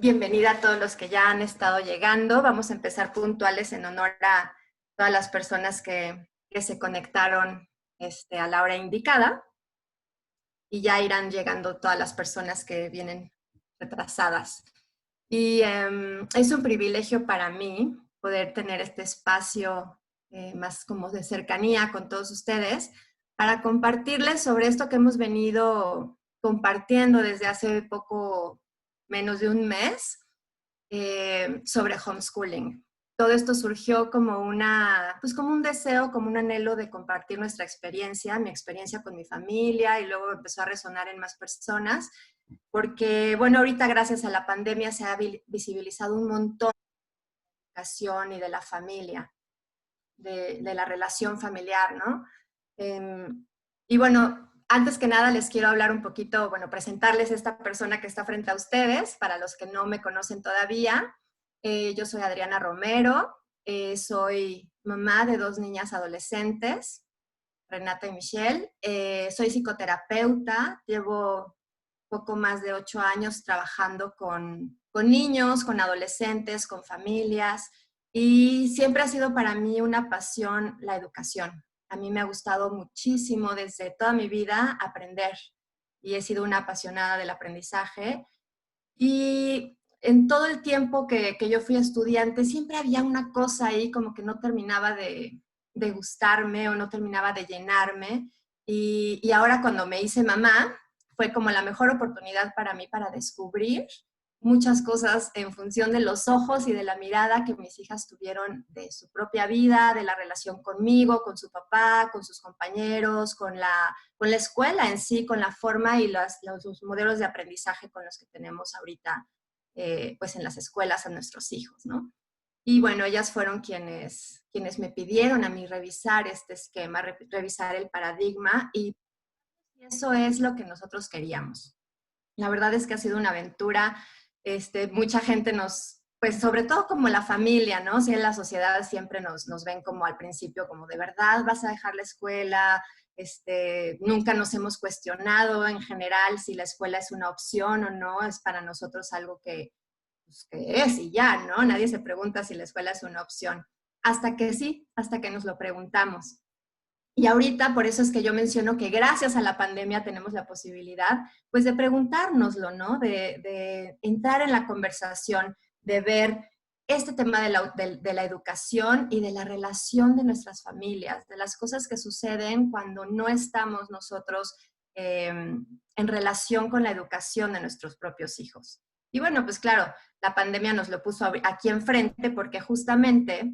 Bienvenida a todos los que ya han estado llegando. Vamos a empezar puntuales en honor a todas las personas que se conectaron a la hora indicada y ya irán llegando todas las personas que vienen retrasadas. Y es un privilegio para mí poder tener este espacio más como de cercanía con todos ustedes para compartirles sobre esto que hemos venido compartiendo desde hace poco menos de un mes sobre homeschooling. Todo esto surgió como pues como un deseo, como un anhelo de compartir nuestra experiencia, mi experiencia con mi familia, y luego empezó a resonar en más personas, porque, bueno, ahorita gracias a la pandemia se ha visibilizado un montón de la educación y de la familia, de la relación familiar, ¿no? Eh, y bueno, antes que nada les quiero hablar un poquito, bueno, presentarles a esta persona que está frente a ustedes, para los que no me conocen todavía. Yo soy Adriana Romero, soy mamá de dos niñas adolescentes, Renata y Michelle. Soy psicoterapeuta, llevo poco más de 8 años trabajando con niños, con adolescentes, con familias, y siempre ha sido para mí una pasión la educación. A mí me ha gustado muchísimo desde toda mi vida aprender y he sido una apasionada del aprendizaje. Y en todo el tiempo que yo fui estudiante, siempre había una cosa ahí como que no terminaba de gustarme o no terminaba de llenarme. Y ahora cuando me hice mamá, fue como la mejor oportunidad para mí para descubrir muchas cosas en función de los ojos y de la mirada que mis hijas tuvieron de su propia vida, de la relación conmigo, con su papá, con sus compañeros, con la escuela en sí, con la forma y los modelos de aprendizaje con los que tenemos ahorita pues en las escuelas a nuestros hijos, ¿no? Y bueno, ellas fueron quienes me pidieron a mí revisar este esquema, revisar el paradigma, y eso es lo que nosotros queríamos. La verdad es que ha sido una aventura. Mucha gente pues sobre todo como la familia, ¿no? Si en la sociedad siempre nos ven como al principio, como de verdad vas a dejar la escuela. Nunca nos hemos cuestionado en general si la escuela es una opción o no. Es para nosotros algo pues, que es y ya, ¿no? Nadie se pregunta si la escuela es una opción. Hasta que sí, hasta que nos lo preguntamos. Y ahorita, por eso es que yo menciono que gracias a la pandemia tenemos la posibilidad, pues, de preguntárnoslo, ¿no? De entrar en la conversación, de ver este tema de la educación y de la relación de nuestras familias, de las cosas que suceden cuando no estamos nosotros en relación con la educación de nuestros propios hijos. Y bueno, pues claro, la pandemia nos lo puso aquí enfrente porque justamente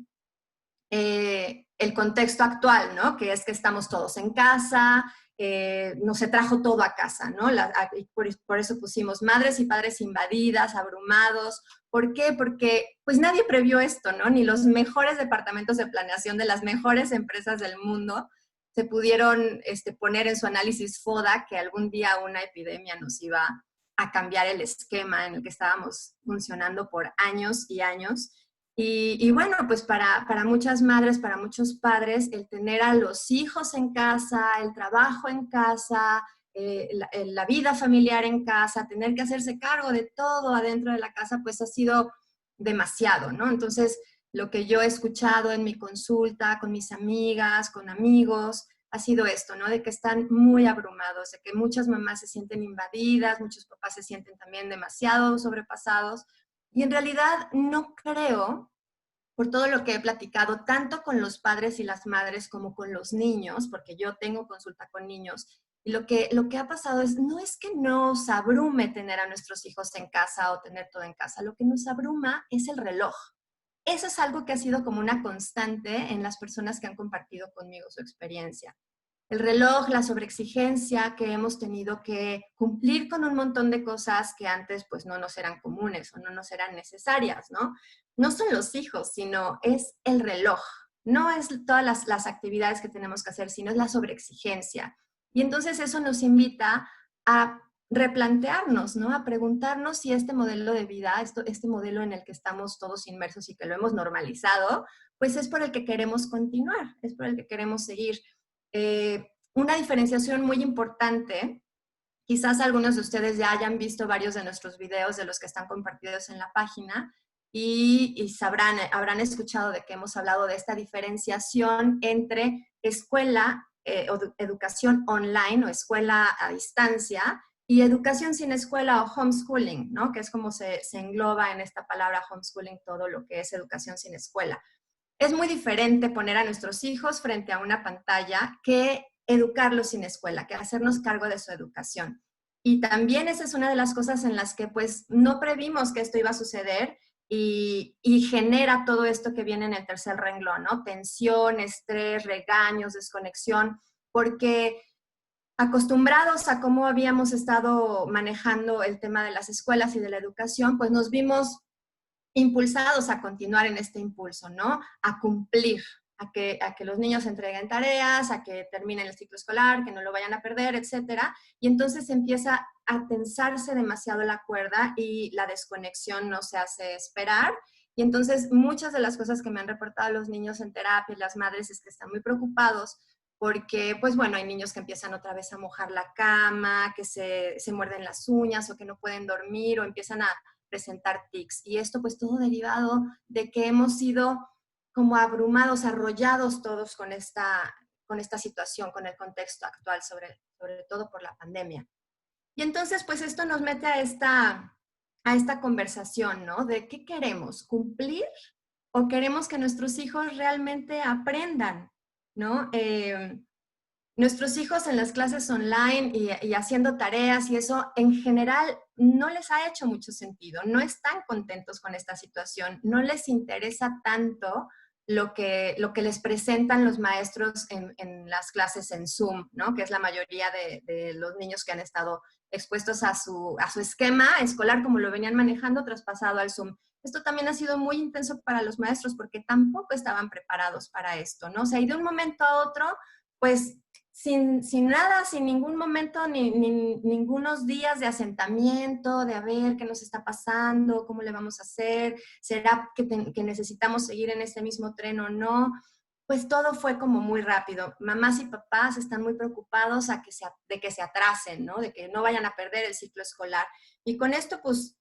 el contexto actual, ¿no? Que es que estamos todos en casa, nos se trajo todo a casa, ¿no? Por eso pusimos madres y padres invadidas, abrumados. ¿Por qué? Porque pues nadie previó esto, ¿no? Ni los mejores departamentos de planeación de las mejores empresas del mundo se pudieron poner en su análisis FODA que algún día una epidemia nos iba a cambiar el esquema en el que estábamos funcionando por años y años. Y bueno, pues para muchas madres, para muchos padres, el tener a los hijos en casa, el trabajo en casa, la vida familiar en casa, tener que hacerse cargo de todo adentro de la casa, pues ha sido demasiado, ¿no? Entonces, lo que yo he escuchado en mi consulta con mis amigas, con amigos, ha sido esto, ¿no? De que están muy abrumados, de que muchas mamás se sienten invadidas, muchos papás se sienten también demasiado sobrepasados. Y en realidad no creo, por todo lo que he platicado, tanto con los padres y las madres como con los niños, porque yo tengo consulta con niños, y lo que ha pasado no es que nos abrume tener a nuestros hijos en casa o tener todo en casa, lo que nos abruma es el reloj. Eso es algo que ha sido como una constante en las personas que han compartido conmigo su experiencia. El reloj, la sobreexigencia, que hemos tenido que cumplir con un montón de cosas que antes pues no nos eran comunes o no nos eran necesarias, ¿no? No son los hijos, sino es el reloj. No es todas las actividades que tenemos que hacer, sino es la sobreexigencia. Y entonces eso nos invita a replantearnos, ¿no? A preguntarnos si este modelo de vida, este modelo en el que estamos todos inmersos y que lo hemos normalizado, pues es por el que queremos continuar, es por el que queremos seguir. Una diferenciación muy importante Quizás algunos de ustedes ya hayan visto varios de nuestros videos de los que están compartidos en la página y habrán escuchado de que hemos hablado de esta diferenciación entre escuela, educación online o escuela a distancia y educación sin escuela o homeschooling, ¿no? Que es como se engloba en esta palabra homeschooling todo lo que es educación sin escuela. Es muy diferente poner a nuestros hijos frente a una pantalla que educarlos sin escuela, que hacernos cargo de su educación. Y también esa es una de las cosas en las que pues no previmos que esto iba a suceder y genera todo esto que viene en el tercer renglón, ¿no? Tensión, estrés, regaños, desconexión, porque acostumbrados a cómo habíamos estado manejando el tema de las escuelas y de la educación, pues nos vimos impulsados a continuar en este impulso, ¿no? A cumplir, a que los niños entreguen tareas, a que terminen el ciclo escolar, que no lo vayan a perder, etcétera. Y entonces empieza a tensarse demasiado la cuerda y la desconexión no se hace esperar. Y entonces muchas de las cosas que me han reportado los niños en terapia y las madres es que están muy preocupados porque, pues bueno, hay niños que empiezan otra vez a mojar la cama, que se muerden las uñas o que no pueden dormir o empiezan a presentar tics. Y esto pues todo derivado de que hemos sido como abrumados, arrollados todos con esta situación, con el contexto actual, sobre todo por la pandemia. Y entonces pues esto nos mete a esta conversación, ¿no? De qué queremos, cumplir o queremos que nuestros hijos realmente aprendan, ¿no? Nuestros hijos en las clases online y haciendo tareas y eso, en general, no les ha hecho mucho sentido, no están contentos con esta situación, no les interesa tanto lo que les presentan los maestros en las clases en Zoom, ¿no? Que es la mayoría de los niños que han estado expuestos a su esquema escolar como lo venían manejando traspasado al Zoom. Esto también ha sido muy intenso para los maestros porque tampoco estaban preparados para esto, ¿no? O sea, y de un momento a otro, pues sin nada, sin ningún momento, ningunos días de asentamiento, de a ver qué nos está pasando, cómo le vamos a hacer, será que necesitamos seguir en este mismo tren o no. Pues todo fue como muy rápido. Mamás y papás están muy preocupados de que se atrasen, ¿no? De que no vayan a perder el ciclo escolar. Y con esto, pues,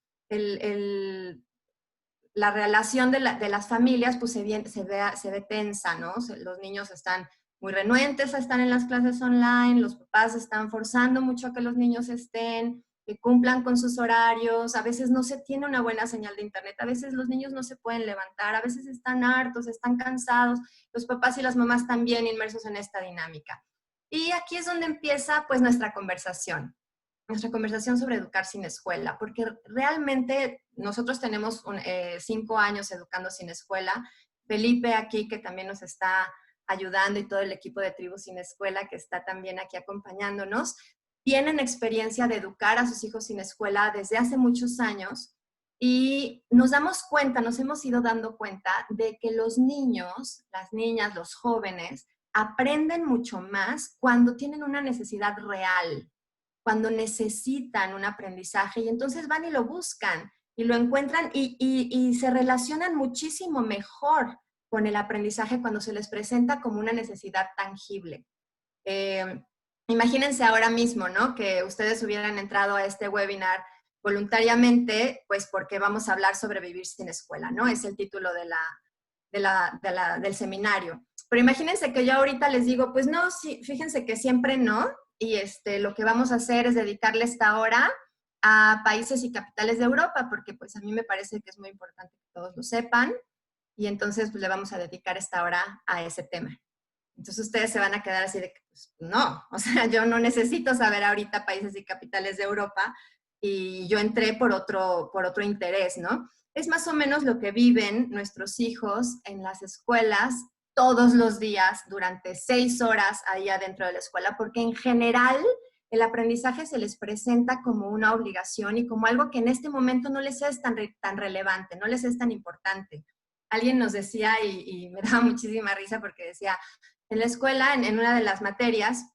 la relación de las familias pues se ve tensa, ¿no? Los niños están muy renuentes a estar en las clases online, los papás están forzando mucho a que los niños estén, que cumplan con sus horarios, a veces no se tiene una buena señal de internet, a veces los niños no se pueden levantar, a veces están hartos, están cansados, los papás y las mamás también inmersos en esta dinámica. Y aquí es donde empieza pues nuestra conversación sobre educar sin escuela, porque realmente nosotros tenemos 5 años educando sin escuela. Felipe aquí, que también nos está ayudando, y todo el equipo de Tribu Sin Escuela, que está también aquí acompañándonos, tienen experiencia de educar a sus hijos sin escuela desde hace muchos años y nos damos cuenta, nos hemos ido dando cuenta de que los niños, las niñas, los jóvenes, aprenden mucho más cuando tienen una necesidad real, cuando necesitan un aprendizaje y entonces van y lo buscan y lo encuentran y se relacionan muchísimo mejor con el aprendizaje cuando se les presenta como una necesidad tangible. Imagínense ahora mismo, ¿no? Que ustedes hubieran entrado a este webinar voluntariamente, pues porque vamos a hablar sobre vivir sin escuela, ¿no? Es el título del seminario. Pero imagínense que yo ahorita les digo, pues no, sí, fíjense que siempre no, y lo que vamos a hacer es dedicarle esta hora a países y capitales de Europa, porque pues a mí me parece que es muy importante que todos lo sepan, y entonces pues le vamos a dedicar esta hora a ese tema. Entonces ustedes se van a quedar así de que, pues no, o sea, yo no necesito saber ahorita países y capitales de Europa, y yo entré por otro interés, ¿no? Es más o menos lo que viven nuestros hijos en las escuelas todos los días durante 6 horas ahí adentro de la escuela, porque en general el aprendizaje se les presenta como una obligación y como algo que en este momento no les es tan relevante, no les es tan importante. Alguien nos decía, y me daba muchísima risa porque decía, en la escuela, en una de las materias,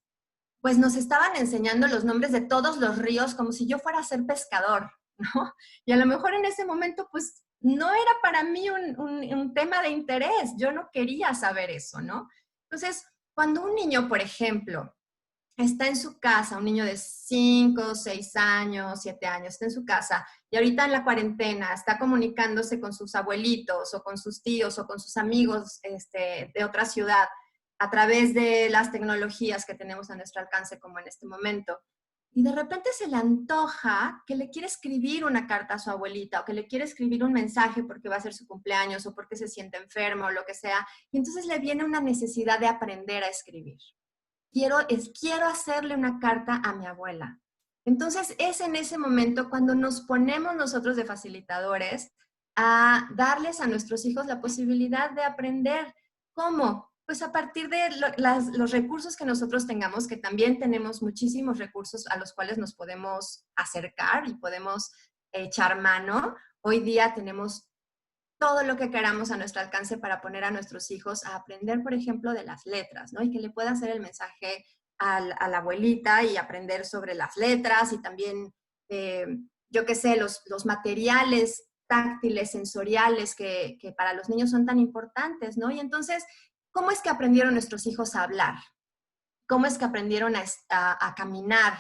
pues nos estaban enseñando los nombres de todos los ríos como si yo fuera a ser pescador, ¿no? Y a lo mejor en ese momento, pues no era para mí un tema de interés, yo no quería saber eso, ¿no? Entonces, cuando un niño, por ejemplo, está en su casa, un niño de 5, 6 años, 7 años, está en su casa y ahorita en la cuarentena está comunicándose con sus abuelitos o con sus tíos o con sus amigos de otra ciudad a través de las tecnologías que tenemos a nuestro alcance como en este momento. Y de repente se le antoja que le quiere escribir una carta a su abuelita o que le quiere escribir un mensaje porque va a ser su cumpleaños o porque se siente enfermo o lo que sea. Y entonces le viene una necesidad de aprender a escribir. Quiero hacerle una carta a mi abuela. Entonces es en ese momento cuando nos ponemos nosotros de facilitadores a darles a nuestros hijos la posibilidad de aprender. ¿Cómo? Pues a partir de los recursos que nosotros tengamos, que también tenemos muchísimos recursos a los cuales nos podemos acercar y podemos echar mano. Hoy día tenemos todo lo que queramos a nuestro alcance para poner a nuestros hijos a aprender, por ejemplo, de las letras, ¿no? Y que le pueda hacer el mensaje a la abuelita y aprender sobre las letras y también, yo qué sé, los materiales táctiles, sensoriales que para los niños son tan importantes, ¿no? Y entonces, ¿cómo es que aprendieron nuestros hijos a hablar? ¿Cómo es que aprendieron a caminar?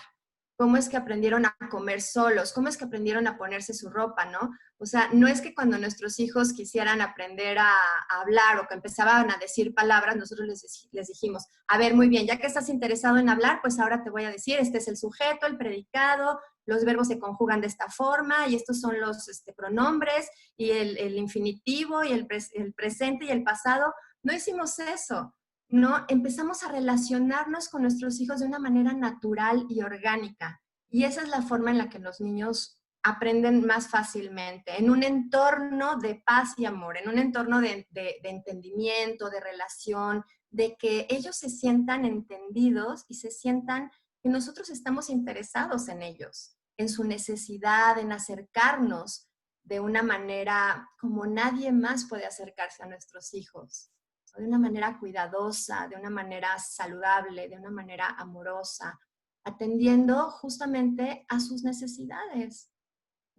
¿Cómo es que aprendieron a comer solos? ¿Cómo es que aprendieron a ponerse su ropa, no? O sea, no es que cuando nuestros hijos quisieran aprender a hablar o que empezaban a decir palabras, nosotros les dijimos, a ver, muy bien, ya que estás interesado en hablar, pues ahora te voy a decir, este es el sujeto, el predicado, los verbos se conjugan de esta forma y estos son los pronombres y el infinitivo y el presente y el pasado. No hicimos eso. ¿No? Empezamos a relacionarnos con nuestros hijos de una manera natural y orgánica. Y esa es la forma en la que los niños aprenden más fácilmente, en un entorno de paz y amor, en un entorno de entendimiento, de relación, de que ellos se sientan entendidos y se sientan que nosotros estamos interesados en ellos, en su necesidad, en acercarnos de una manera como nadie más puede acercarse a nuestros hijos, de una manera cuidadosa, de una manera saludable, de una manera amorosa, atendiendo justamente a sus necesidades.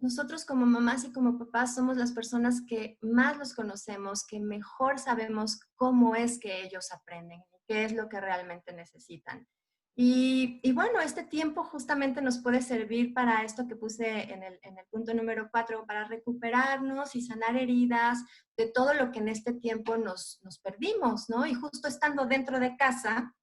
Nosotros como mamás y como papás somos las personas que más los conocemos, que mejor sabemos cómo es que ellos aprenden, qué es lo que realmente necesitan. Y bueno, este tiempo justamente nos puede servir para esto que puse en el punto número 4, para recuperarnos y sanar heridas de todo lo que en este tiempo nos perdimos, ¿no? Y justo estando dentro de casa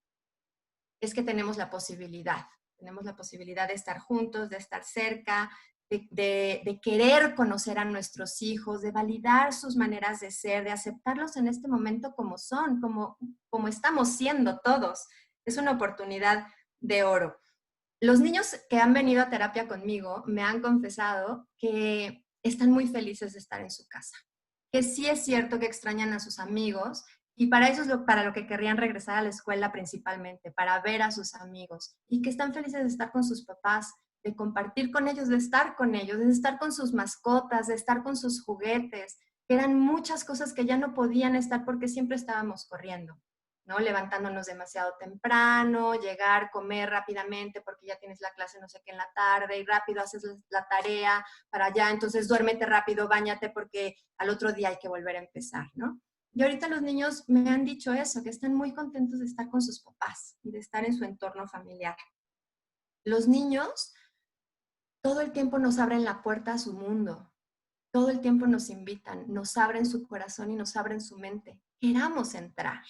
es que tenemos la posibilidad de estar juntos, de estar cerca, de querer conocer a nuestros hijos, de validar sus maneras de ser, de aceptarlos en este momento como son, como estamos siendo todos. Es una oportunidad de oro. Los niños que han venido a terapia conmigo me han confesado que están muy felices de estar en su casa, que sí es cierto que extrañan a sus amigos y para eso es para lo que querrían regresar a la escuela principalmente, para ver a sus amigos y que están felices de estar con sus papás, de compartir con ellos, de estar con ellos, de estar con sus mascotas, de estar con sus juguetes, que eran muchas cosas que ya no podían estar porque siempre estábamos corriendo, ¿no? Levantándonos demasiado temprano, llegar, comer rápidamente porque ya tienes la clase no sé qué en la tarde y rápido haces la tarea para allá, entonces duérmete rápido, báñate porque al otro día hay que volver a empezar, ¿no? Y ahorita los niños me han dicho eso, que están muy contentos de estar con sus papás y de estar en su entorno familiar. Los niños todo el tiempo nos abren la puerta a su mundo, todo el tiempo nos invitan, nos abren su corazón y nos abren su mente. Queramos entrar.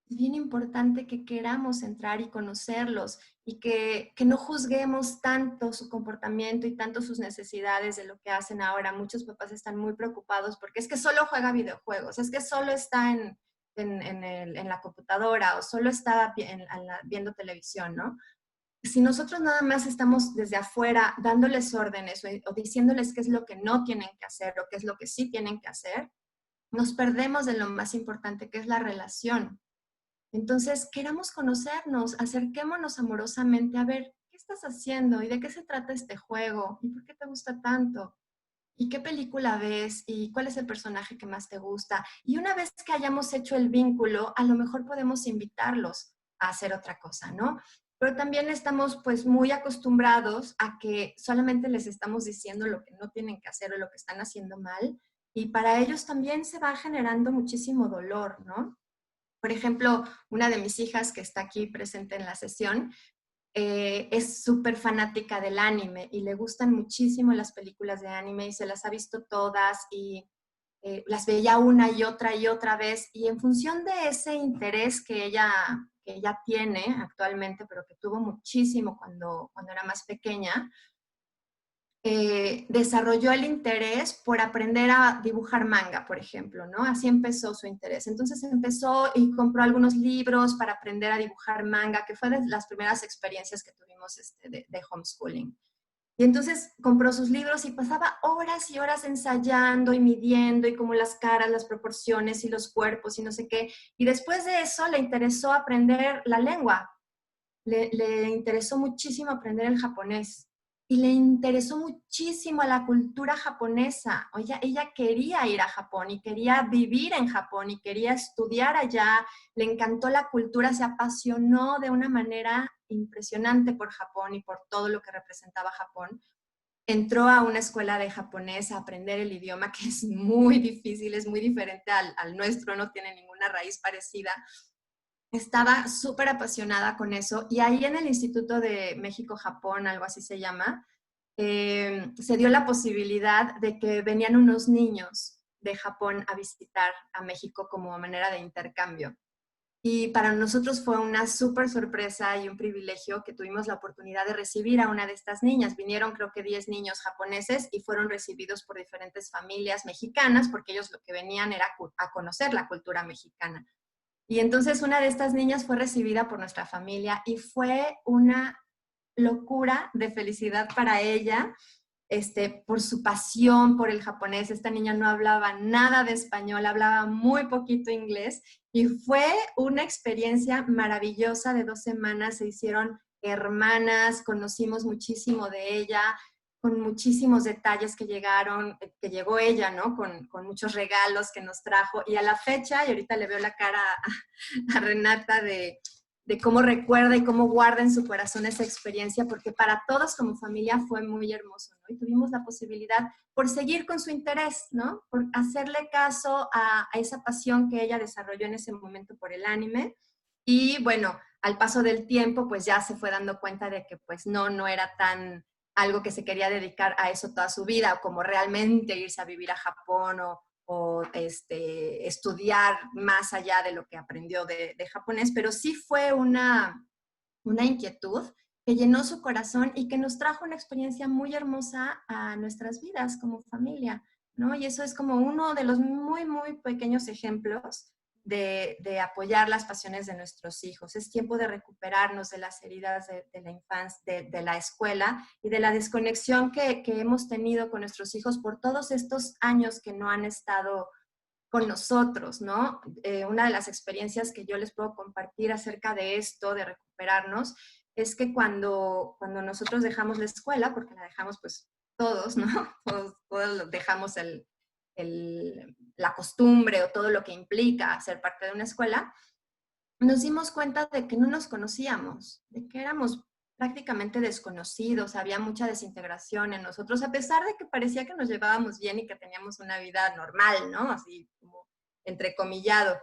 Es bien importante que queramos entrar y conocerlos y que no juzguemos tanto su comportamiento y tanto sus necesidades de lo que hacen ahora. Muchos papás están muy preocupados porque es que solo juega videojuegos, es que solo está en la computadora o solo está viendo televisión, ¿no? Si nosotros nada más estamos desde afuera dándoles órdenes o diciéndoles qué es lo que no tienen que hacer o qué es lo que sí tienen que hacer, nos perdemos de lo más importante que es la relación. Entonces, queramos conocernos, acerquémonos amorosamente a ver qué estás haciendo y de qué se trata este juego y por qué te gusta tanto y qué película ves y cuál es el personaje que más te gusta. Y una vez que hayamos hecho el vínculo, a lo mejor podemos invitarlos a hacer otra cosa, ¿no? Pero también estamos pues muy acostumbrados a que solamente les estamos diciendo lo que no tienen que hacer o lo que están haciendo mal y para ellos también se va generando muchísimo dolor, ¿no? Por ejemplo, una de mis hijas que está aquí presente en la sesión, es súper fanática del anime y le gustan muchísimo las películas de anime y se las ha visto todas y las veía una y otra vez. Y en función de ese interés que ella tiene actualmente, pero que tuvo muchísimo cuando era más pequeña, desarrolló el interés por aprender a dibujar manga, por ejemplo, ¿no? Así empezó su interés. Entonces empezó y compró algunos libros para aprender a dibujar manga, que fue de las primeras experiencias que tuvimos de homeschooling. Y entonces compró sus libros y pasaba horas y horas ensayando y midiendo y como las caras, las proporciones y los cuerpos y no sé qué. Y después de eso le interesó aprender la lengua. Le interesó muchísimo aprender el japonés y le interesó muchísimo la cultura japonesa. Ella quería ir a Japón y quería vivir en Japón y quería estudiar allá. Le encantó la cultura, se apasionó de una manera impresionante por Japón y por todo lo que representaba Japón. Entró a una escuela de japonés a aprender el idioma, que es muy difícil, es muy diferente al nuestro, no tiene ninguna raíz parecida. Estaba súper apasionada con eso y ahí en el Instituto de México-Japón, algo así se llama, se dio la posibilidad de que venían unos niños de Japón a visitar a México como manera de intercambio. Y para nosotros fue una súper sorpresa y un privilegio que tuvimos la oportunidad de recibir a una de estas niñas. Vinieron creo que 10 niños japoneses y fueron recibidos por diferentes familias mexicanas porque ellos lo que venían era a conocer la cultura mexicana. Y entonces una de estas niñas fue recibida por nuestra familia y fue una locura de felicidad para ella, por su pasión por el japonés. Esta niña no hablaba nada de español, hablaba muy poquito inglés y fue una experiencia maravillosa de 2 semanas. Se hicieron hermanas, conocimos muchísimo de ella, con muchísimos detalles que llegaron, que llegó ella, ¿no? Con muchos regalos que nos trajo. Y a la fecha, y ahorita le veo la cara a Renata de cómo recuerda y cómo guarda en su corazón esa experiencia, porque para todos como familia fue muy hermoso, ¿no? Y tuvimos la posibilidad por seguir con su interés, ¿no? Por hacerle caso a esa pasión que ella desarrolló en ese momento por el anime. Y bueno, al paso del tiempo, pues ya se fue dando cuenta de que pues no era tan algo que se quería dedicar a eso toda su vida, o como realmente irse a vivir a Japón o estudiar más allá de lo que aprendió de japonés, pero sí fue una inquietud que llenó su corazón y que nos trajo una experiencia muy hermosa a nuestras vidas como familia, ¿no? Y eso es como uno de los muy, muy pequeños ejemplos de apoyar las pasiones de nuestros hijos. Es tiempo de recuperarnos de las heridas de la infancia, de la escuela y de la desconexión que hemos tenido con nuestros hijos por todos estos años que no han estado con nosotros, ¿no? Una de las experiencias que yo les puedo compartir acerca de esto, de recuperarnos, es que cuando nosotros dejamos la escuela, porque la dejamos pues todos, ¿no? Todos dejamos la costumbre o todo lo que implica ser parte de una escuela, nos dimos cuenta de que no nos conocíamos, de que éramos prácticamente desconocidos, había mucha desintegración en nosotros, a pesar de que parecía que nos llevábamos bien y que teníamos una vida normal, ¿no? Así como entrecomillado.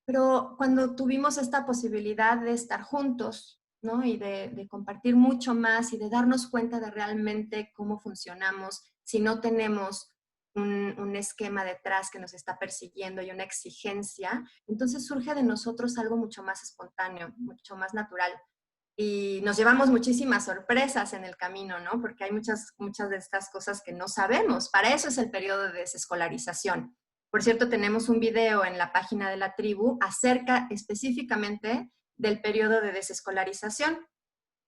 Pero cuando tuvimos esta posibilidad de estar juntos, ¿no? Y de compartir mucho más y de darnos cuenta de realmente cómo funcionamos, si no tenemos un esquema detrás que nos está persiguiendo y una exigencia, entonces surge de nosotros algo mucho más espontáneo, mucho más natural. Y nos llevamos muchísimas sorpresas en el camino, ¿no? Porque hay muchas de estas cosas que no sabemos. Para eso es el periodo de desescolarización. Por cierto, tenemos un video en la página de la tribu acerca específicamente del periodo de desescolarización.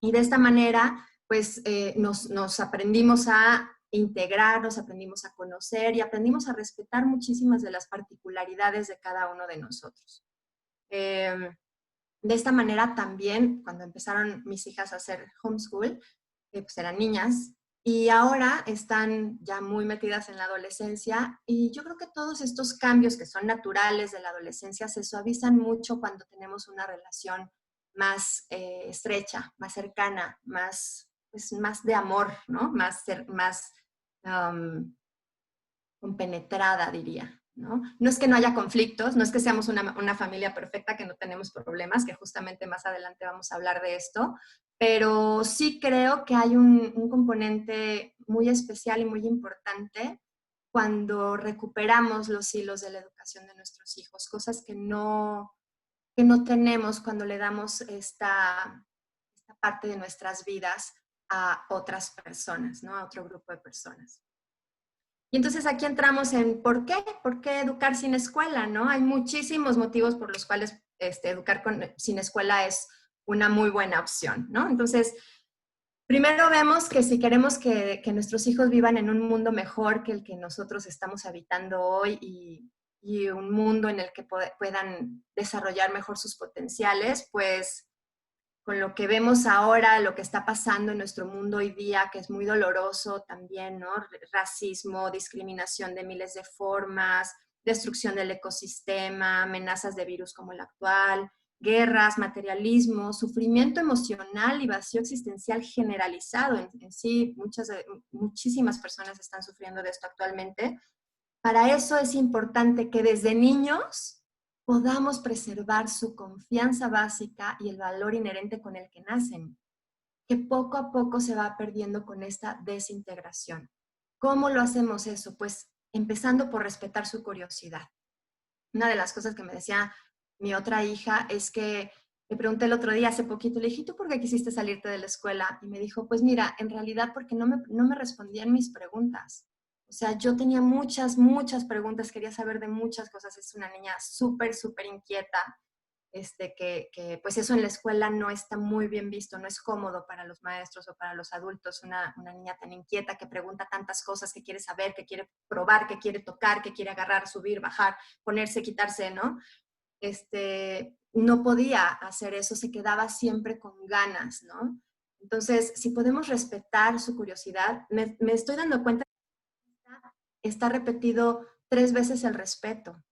Y de esta manera, pues nos aprendimos a integrar, nos aprendimos a conocer y aprendimos a respetar muchísimas de las particularidades de cada uno de nosotros. De esta manera también, cuando empezaron mis hijas a hacer homeschool, pues eran niñas, y ahora están ya muy metidas en la adolescencia, y yo creo que todos estos cambios que son naturales de la adolescencia se suavizan mucho cuando tenemos una relación más estrecha, más cercana, más, pues, más de amor, ¿no? Más um, compenetrada, diría. ¿No? No es que no haya conflictos, no es que seamos una familia perfecta, que no tenemos problemas, que justamente más adelante vamos a hablar de esto, pero sí creo que hay un componente muy especial y muy importante cuando recuperamos los hilos de la educación de nuestros hijos, cosas que no tenemos cuando le damos esta parte de nuestras vidas a otras personas, ¿no? A otro grupo de personas. Y entonces aquí entramos en ¿por qué educar sin escuela, no? Hay muchísimos motivos por los cuales educar sin escuela es una muy buena opción, ¿no? Entonces, primero vemos que si queremos que nuestros hijos vivan en un mundo mejor que el que nosotros estamos habitando hoy y un mundo en el que puedan desarrollar mejor sus potenciales, pues con lo que vemos ahora, lo que está pasando en nuestro mundo hoy día, que es muy doloroso también, ¿no? Racismo, discriminación de miles de formas, destrucción del ecosistema, amenazas de virus como el actual, guerras, materialismo, sufrimiento emocional y vacío existencial generalizado. En sí, muchísimas personas están sufriendo de esto actualmente. Para eso es importante que desde niños podamos preservar su confianza básica y el valor inherente con el que nacen, que poco a poco se va perdiendo con esta desintegración. ¿Cómo lo hacemos eso? Pues empezando por respetar su curiosidad. Una de las cosas que me decía mi otra hija es que le pregunté el otro día, hace poquito, le dije, ¿tú por qué quisiste salirte de la escuela? Y me dijo, pues mira, en realidad porque no me respondían mis preguntas. O sea, yo tenía muchas preguntas, quería saber de muchas cosas. Es una niña súper inquieta, pues eso en la escuela no está muy bien visto, no es cómodo para los maestros o para los adultos, una niña tan inquieta que pregunta tantas cosas, que quiere saber, que quiere probar, que quiere tocar, que quiere agarrar, subir, bajar, ponerse, quitarse, ¿no? No podía hacer eso, se quedaba siempre con ganas, ¿no? Entonces, si podemos respetar su curiosidad, me estoy dando cuenta que está repetido 3 veces el respeto.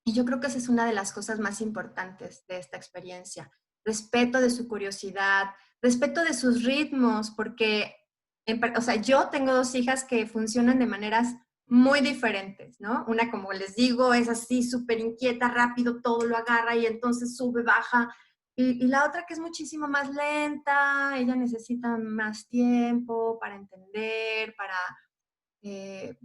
Y yo creo que esa es una de las cosas más importantes de esta experiencia. Respeto de su curiosidad, respeto de sus ritmos, porque, o sea, yo tengo 2 hijas que funcionan de maneras muy diferentes, ¿no? Una, como les digo, es así súper inquieta, rápido, todo lo agarra y entonces sube, baja. Y la otra que es muchísimo más lenta, ella necesita más tiempo para entender, eh,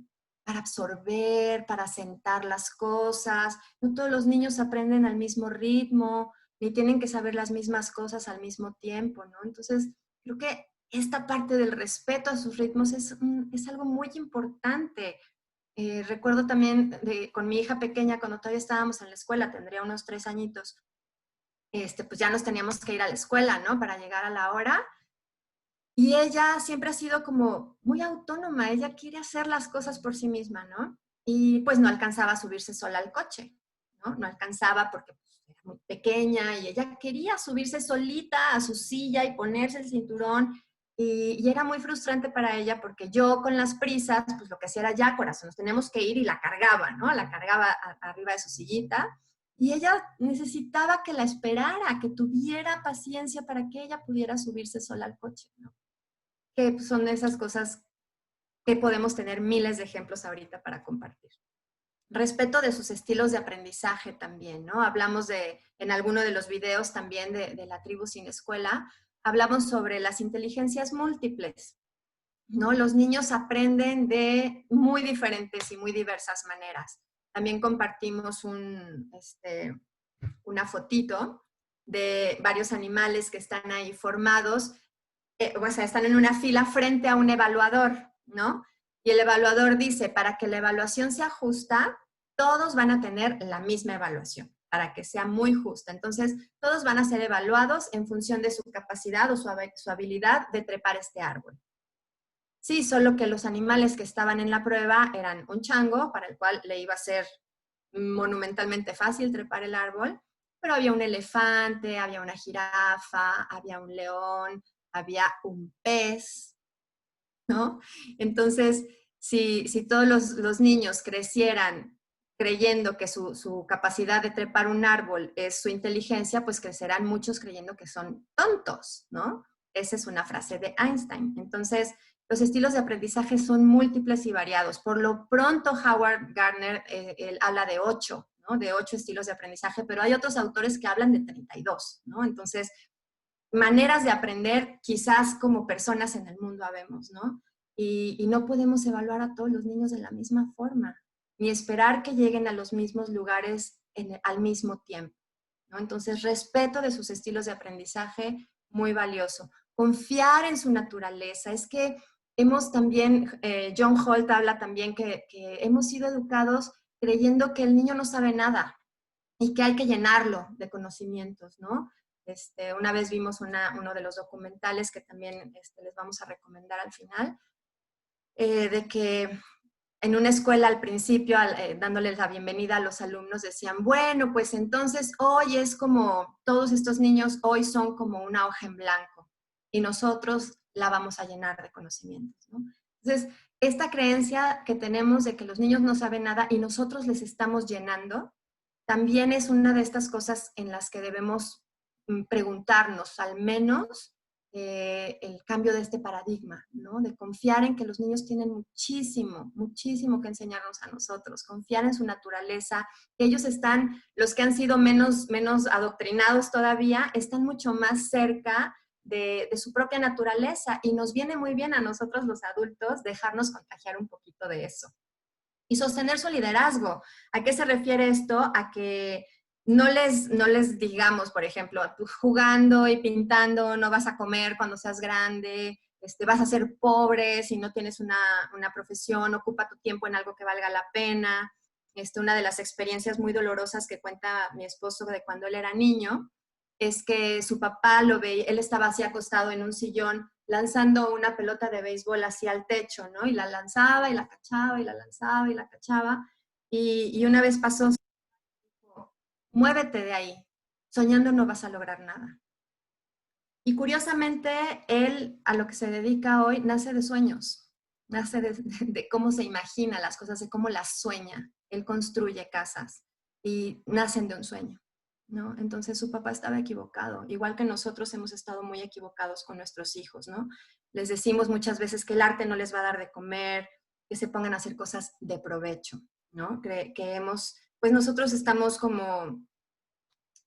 para absorber, para sentar las cosas. No todos los niños aprenden al mismo ritmo, ni tienen que saber las mismas cosas al mismo tiempo, ¿no? Entonces, creo que esta parte del respeto a sus ritmos es algo muy importante. Recuerdo también con mi hija pequeña, cuando todavía estábamos en la escuela, tendría unos 3 añitos, pues ya nos teníamos que ir a la escuela, ¿no? Para llegar a la hora. Y ella siempre ha sido como muy autónoma, ella quiere hacer las cosas por sí misma, ¿no? Y pues no alcanzaba a subirse sola al coche, ¿no? No alcanzaba porque pues, era muy pequeña y ella quería subirse solita a su silla y ponerse el cinturón. Y era muy frustrante para ella porque yo con las prisas, pues lo que hacía era ya, corazón, nos tenemos que ir y la cargaba, ¿no? La cargaba arriba de su sillita. Y ella necesitaba que la esperara, que tuviera paciencia para que ella pudiera subirse sola al coche, ¿no? Que son esas cosas que podemos tener miles de ejemplos ahorita para compartir. Respeto de sus estilos de aprendizaje también, ¿no? Hablamos en alguno de los videos también de la tribu sin escuela, hablamos sobre las inteligencias múltiples, ¿no? Los niños aprenden de muy diferentes y muy diversas maneras. También compartimos una fotito de varios animales que están ahí formados, o sea, están en una fila frente a un evaluador, ¿no? Y el evaluador dice, para que la evaluación sea justa, todos van a tener la misma evaluación, para que sea muy justa. Entonces, todos van a ser evaluados en función de su capacidad o su habilidad de trepar este árbol. Sí, solo que los animales que estaban en la prueba eran un chango, para el cual le iba a ser monumentalmente fácil trepar el árbol, pero había un elefante, había una jirafa, había un león, había un pez, ¿no? Entonces, si todos los niños crecieran creyendo que su capacidad de trepar un árbol es su inteligencia, pues crecerán muchos creyendo que son tontos, ¿no? Esa es una frase de Einstein. Entonces, los estilos de aprendizaje son múltiples y variados. Por lo pronto, Howard Gardner él habla de 8, ¿no? De 8 estilos de aprendizaje, pero hay otros autores que hablan de 32, ¿no? Entonces, maneras de aprender, quizás como personas en el mundo habemos, ¿no? Y no podemos evaluar a todos los niños de la misma forma, ni esperar que lleguen a los mismos lugares al mismo tiempo, ¿no? Entonces, respeto de sus estilos de aprendizaje, muy valioso. Confiar en su naturaleza. Es que hemos también, John Holt habla también que hemos sido educados creyendo que el niño no sabe nada y que hay que llenarlo de conocimientos, ¿no? Una vez vimos uno de los documentales que también les vamos a recomendar al final, de que en una escuela al principio, dándoles la bienvenida a los alumnos, decían, bueno, pues entonces hoy es como, todos estos niños hoy son como una hoja en blanco y nosotros la vamos a llenar de conocimientos, ¿no? Entonces, esta creencia que tenemos de que los niños no saben nada y nosotros les estamos llenando, también es una de estas cosas en las que debemos preguntarnos, al menos, el cambio de este paradigma, ¿no? De confiar en que los niños tienen muchísimo, muchísimo que enseñarnos a nosotros, confiar en su naturaleza, que ellos están, los que han sido menos adoctrinados todavía, están mucho más cerca de su propia naturaleza y nos viene muy bien a nosotros los adultos dejarnos contagiar un poquito de eso. Y sostener su liderazgo. ¿A qué se refiere esto? A que no les digamos, por ejemplo, tú jugando y pintando no vas a comer cuando seas grande, vas a ser pobre si no tienes una profesión, ocupa tu tiempo en algo que valga la pena. Una de las experiencias muy dolorosas que cuenta mi esposo de cuando él era niño es que su papá lo veía, él estaba así acostado en un sillón lanzando una pelota de béisbol hacia el techo, ¿no? Y la lanzaba y la cachaba y la lanzaba y la cachaba. Y una vez pasó, dijo, muévete de ahí, soñando no vas a lograr nada. Y curiosamente, él a lo que se dedica hoy nace de sueños, nace de cómo se imagina las cosas, de cómo las sueña. Él construye casas y nacen de un sueño, ¿no? Entonces su papá estaba equivocado, igual que nosotros hemos estado muy equivocados con nuestros hijos, ¿no? Les decimos muchas veces que el arte no les va a dar de comer, que se pongan a hacer cosas de provecho, ¿no? Pues nosotros estamos como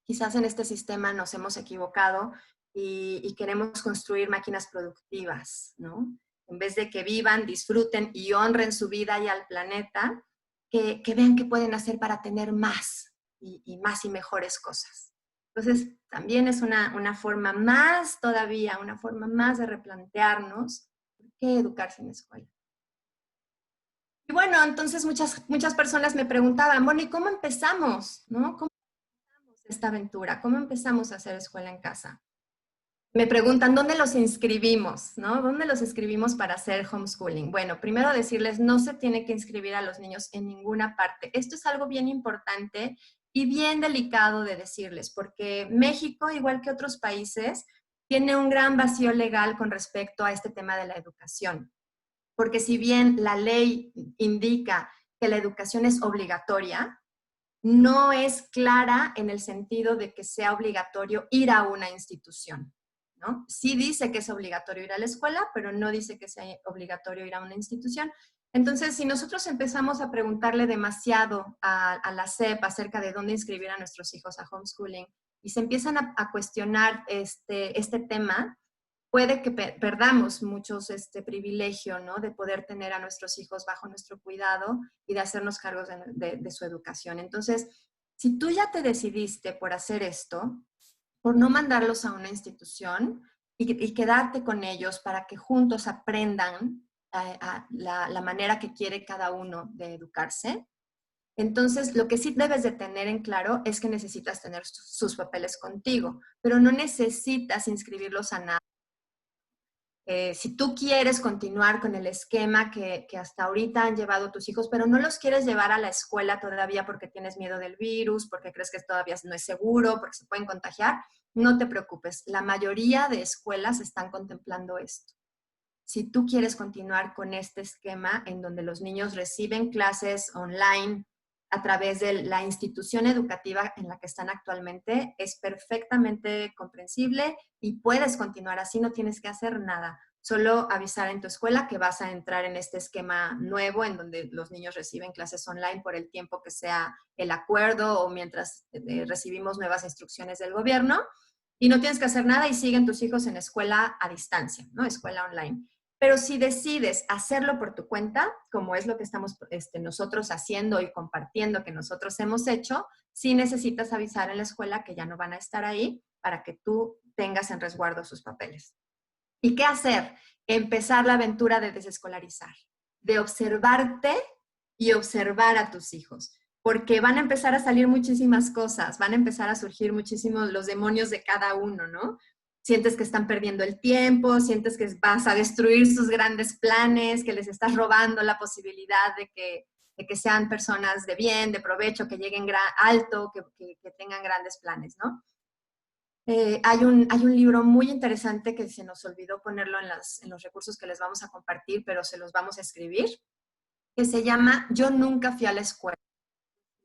quizás en este sistema nos hemos equivocado y queremos construir máquinas productivas, ¿no? En vez de que vivan, disfruten y honren su vida y al planeta, que vean qué pueden hacer para tener más y más y mejores cosas. Entonces, también es una forma más todavía, una forma más de replantearnos por qué educarse en la escuela. Y bueno, entonces muchas personas me preguntaban, bueno, ¿y cómo empezamos? ¿No? ¿Cómo esta aventura? ¿Cómo empezamos a hacer escuela en casa? Me preguntan, ¿dónde los inscribimos? ¿No? ¿Dónde los inscribimos para hacer homeschooling? Bueno, primero decirles, no se tiene que inscribir a los niños en ninguna parte. Esto es algo bien importante y bien delicado de decirles, porque México, igual que otros países, tiene un gran vacío legal con respecto a este tema de la educación. Porque si bien la ley indica que la educación es obligatoria, no es clara en el sentido de que sea obligatorio ir a una institución, ¿no? Sí dice que es obligatorio ir a la escuela, pero no dice que sea obligatorio ir a una institución. Entonces, si nosotros empezamos a preguntarle demasiado a la SEP acerca de dónde inscribir a nuestros hijos a homeschooling y se empiezan a cuestionar este tema, puede que perdamos muchos privilegio, ¿no? De poder tener a nuestros hijos bajo nuestro cuidado y de hacernos cargos de su educación. Entonces, si tú ya te decidiste por hacer esto, por no mandarlos a una institución y quedarte con ellos para que juntos aprendan la manera que quiere cada uno de educarse, entonces, lo que sí debes de tener en claro es que necesitas tener sus papeles contigo, pero no necesitas inscribirlos a nada. Si tú quieres continuar con el esquema que hasta ahorita han llevado tus hijos, pero no los quieres llevar a la escuela todavía porque tienes miedo del virus, porque crees que todavía no es seguro, porque se pueden contagiar, no te preocupes. La mayoría de escuelas están contemplando esto. Si tú quieres continuar con este esquema en donde los niños reciben clases online a través de la institución educativa en la que están actualmente, es perfectamente comprensible y puedes continuar así, no tienes que hacer nada. Solo avisar en tu escuela que vas a entrar en este esquema nuevo en donde los niños reciben clases online por el tiempo que sea el acuerdo o mientras recibimos nuevas instrucciones del gobierno. y no tienes que hacer nada y siguen tus hijos en escuela a distancia, ¿no? Escuela online. Pero si decides hacerlo por tu cuenta, como es lo que estamos nosotros haciendo y compartiendo que nosotros hemos hecho, sí necesitas avisar en la escuela que ya no van a estar ahí para que tú tengas en resguardo sus papeles. ¿Y qué hacer? Empezar la aventura de desescolarizar, de observarte y observar a tus hijos, porque van a empezar a salir muchísimas cosas, van a empezar a surgir muchísimos los demonios de cada uno, ¿no? Sientes que están perdiendo el tiempo, sientes que vas a destruir sus grandes planes, que les estás robando la posibilidad de que sean personas de bien, de provecho, que lleguen alto, que tengan grandes planes, ¿no? Hay un libro muy interesante que se nos olvidó ponerlo en los recursos que les vamos a compartir, pero se los vamos a escribir, que se llama Yo nunca fui a la escuela.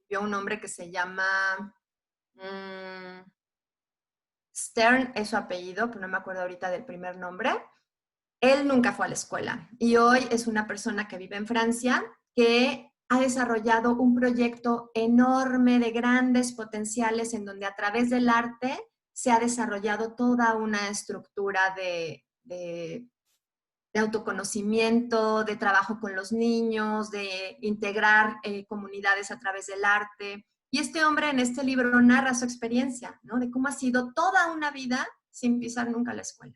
Vio un hombre que se llama Stern, es su apellido, pero no me acuerdo ahorita del primer nombre. Él nunca fue a la escuela y hoy es una persona que vive en Francia que ha desarrollado un proyecto enorme de grandes potenciales en donde a través del arte se ha desarrollado toda una estructura de autoconocimiento, de trabajo con los niños, de integrar comunidades a través del arte. Y este hombre en este libro narra su experiencia, ¿no? De cómo ha sido toda una vida sin pisar nunca la escuela.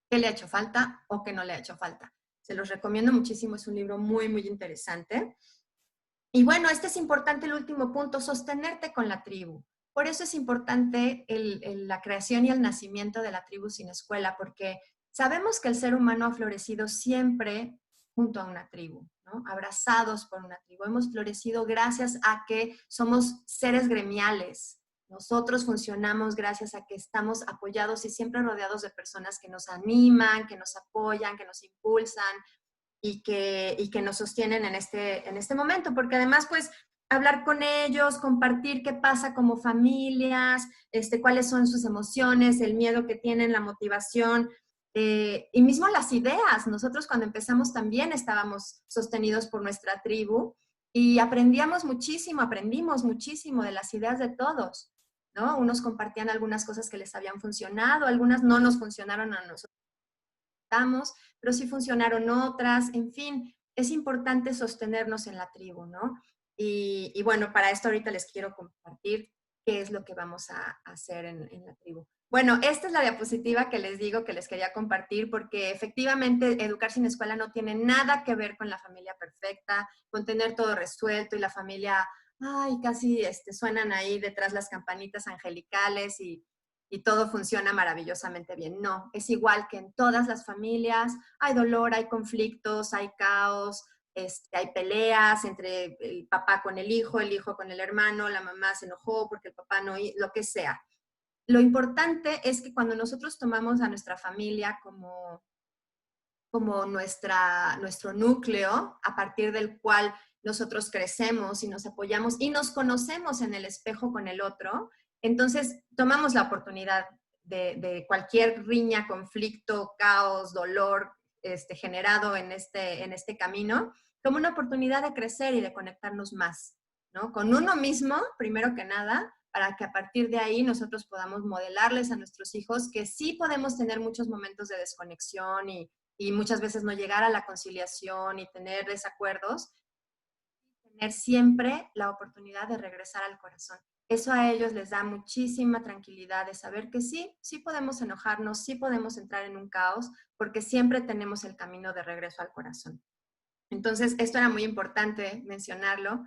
¿Qué le ha hecho falta o qué no le ha hecho falta? Se los recomiendo muchísimo, es un libro muy, muy interesante. Y bueno, este es importante el último punto, sostenerte con la tribu. Por eso es importante la creación y el nacimiento de la tribu sin escuela, porque sabemos que el ser humano ha florecido siempre junto a una tribu, ¿no? Abrazados por una tribu. Hemos florecido gracias a que somos seres gremiales. Nosotros funcionamos gracias a que estamos apoyados y siempre rodeados de personas que nos animan, que nos apoyan, que nos impulsan, y que nos sostienen en este momento, porque además, pues, hablar con ellos, compartir qué pasa como familias, cuáles son sus emociones, el miedo que tienen, la motivación, y mismo las ideas. Nosotros cuando empezamos también estábamos sostenidos por nuestra tribu y aprendimos muchísimo de las ideas de todos, ¿no? Unos compartían algunas cosas que les habían funcionado, algunas no nos funcionaron a nosotros, pero sí funcionaron otras, en fin, es importante sostenernos en la tribu, ¿no? Y bueno, para esto ahorita les quiero compartir qué es lo que vamos a hacer en la tribu. Bueno, esta es la diapositiva que les digo que les quería compartir porque efectivamente educar sin escuela no tiene nada que ver con la familia perfecta, con tener todo resuelto y la familia, ay, casi suenan ahí detrás las campanitas angelicales y todo funciona maravillosamente bien. No, es igual que en todas las familias, hay dolor, hay conflictos, hay caos, hay peleas entre el papá con el hijo con el hermano, la mamá se enojó porque el papá no, lo que sea. Lo importante es que cuando nosotros tomamos a nuestra familia como nuestro núcleo, a partir del cual nosotros crecemos y nos apoyamos y nos conocemos en el espejo con el otro, entonces tomamos la oportunidad de cualquier riña, conflicto, caos, dolor generado en este camino, como una oportunidad de crecer y de conectarnos más, ¿no? Con uno mismo, primero que nada, para que a partir de ahí nosotros podamos modelarles a nuestros hijos que sí podemos tener muchos momentos de desconexión y muchas veces no llegar a la conciliación y tener desacuerdos, tener siempre la oportunidad de regresar al corazón. Eso a ellos les da muchísima tranquilidad de saber que sí, sí podemos enojarnos, sí podemos entrar en un caos, porque siempre tenemos el camino de regreso al corazón. Entonces, esto era muy importante mencionarlo,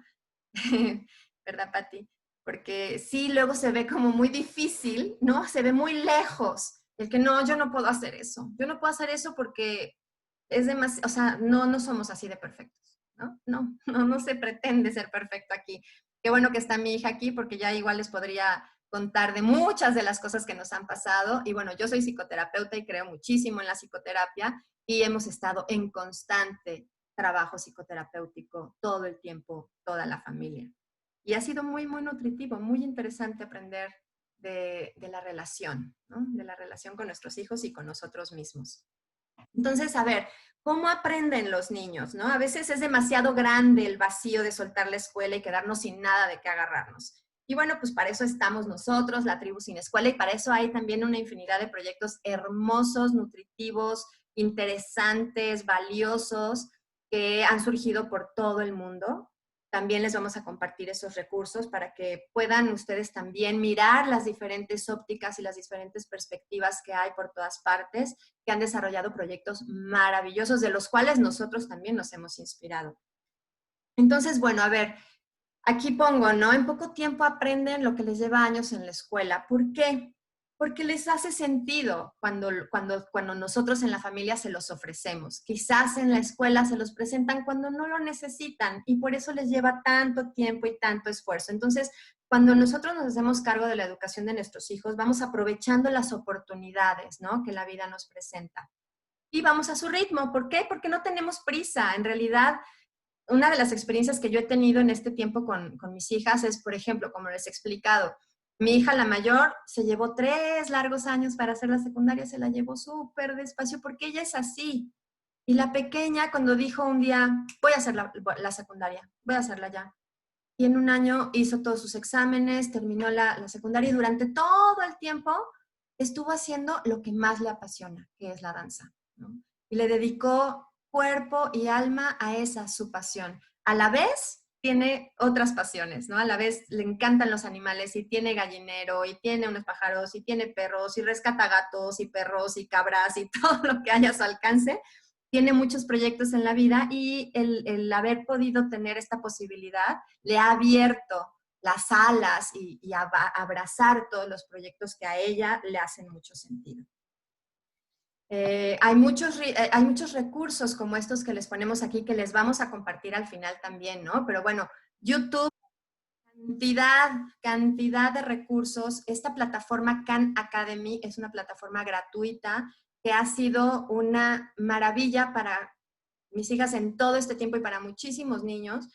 ¿verdad, Pati? Porque sí, luego se ve como muy difícil, ¿no? Se ve muy lejos. El que no, yo no puedo hacer eso. Yo no puedo hacer eso porque es demasiado, o sea, no somos así de perfectos, ¿no? No se pretende ser perfecto aquí. Qué bueno que está mi hija aquí porque ya igual les podría contar de muchas de las cosas que nos han pasado. Y bueno, yo soy psicoterapeuta y creo muchísimo en la psicoterapia y hemos estado en constante trabajo psicoterapéutico todo el tiempo, toda la familia. Y ha sido muy, muy nutritivo, muy interesante aprender de la relación, ¿no? De la relación con nuestros hijos y con nosotros mismos. Entonces, a ver, ¿cómo aprenden los niños, no? A veces es demasiado grande el vacío de soltar la escuela y quedarnos sin nada de qué agarrarnos. Y bueno, pues para eso estamos nosotros, la Tribu Sin Escuela, y para eso hay también una infinidad de proyectos hermosos, nutritivos, interesantes, valiosos, que han surgido por todo el mundo. También les vamos a compartir esos recursos para que puedan ustedes también mirar las diferentes ópticas y las diferentes perspectivas que hay por todas partes, que han desarrollado proyectos maravillosos, de los cuales nosotros también nos hemos inspirado. Entonces, bueno, a ver, aquí pongo, ¿no? En poco tiempo aprenden lo que les lleva años en la escuela. ¿Por qué? Porque les hace sentido cuando nosotros en la familia se los ofrecemos. Quizás en la escuela se los presentan cuando no lo necesitan y por eso les lleva tanto tiempo y tanto esfuerzo. Entonces, cuando nosotros nos hacemos cargo de la educación de nuestros hijos, vamos aprovechando las oportunidades, ¿no?, que la vida nos presenta. Y vamos a su ritmo. ¿Por qué? Porque no tenemos prisa. En realidad, una de las experiencias que yo he tenido en este tiempo con mis hijas es, por ejemplo, como les he explicado, mi hija la mayor se llevó 3 largos años para hacer la secundaria, se la llevó súper despacio porque ella es así. Y la pequeña, cuando dijo un día, voy a hacer la secundaria, voy a hacerla ya. Y en un año hizo todos sus exámenes, terminó la secundaria y durante todo el tiempo estuvo haciendo lo que más le apasiona, que es la danza, ¿no? Y le dedicó cuerpo y alma a esa, su pasión. A la vez tiene otras pasiones, ¿no? A la vez le encantan los animales y tiene gallinero y tiene unos pájaros y tiene perros y rescata gatos y perros y cabras y todo lo que haya a su alcance. Tiene muchos proyectos en la vida y el haber podido tener esta posibilidad le ha abierto las alas y abrazar todos los proyectos que a ella le hacen mucho sentido. Hay muchos recursos como estos que les ponemos aquí que les vamos a compartir al final también, ¿no? Pero bueno, YouTube, cantidad de recursos. Esta plataforma Khan Academy es una plataforma gratuita que ha sido una maravilla para mis hijas en todo este tiempo y para muchísimos niños,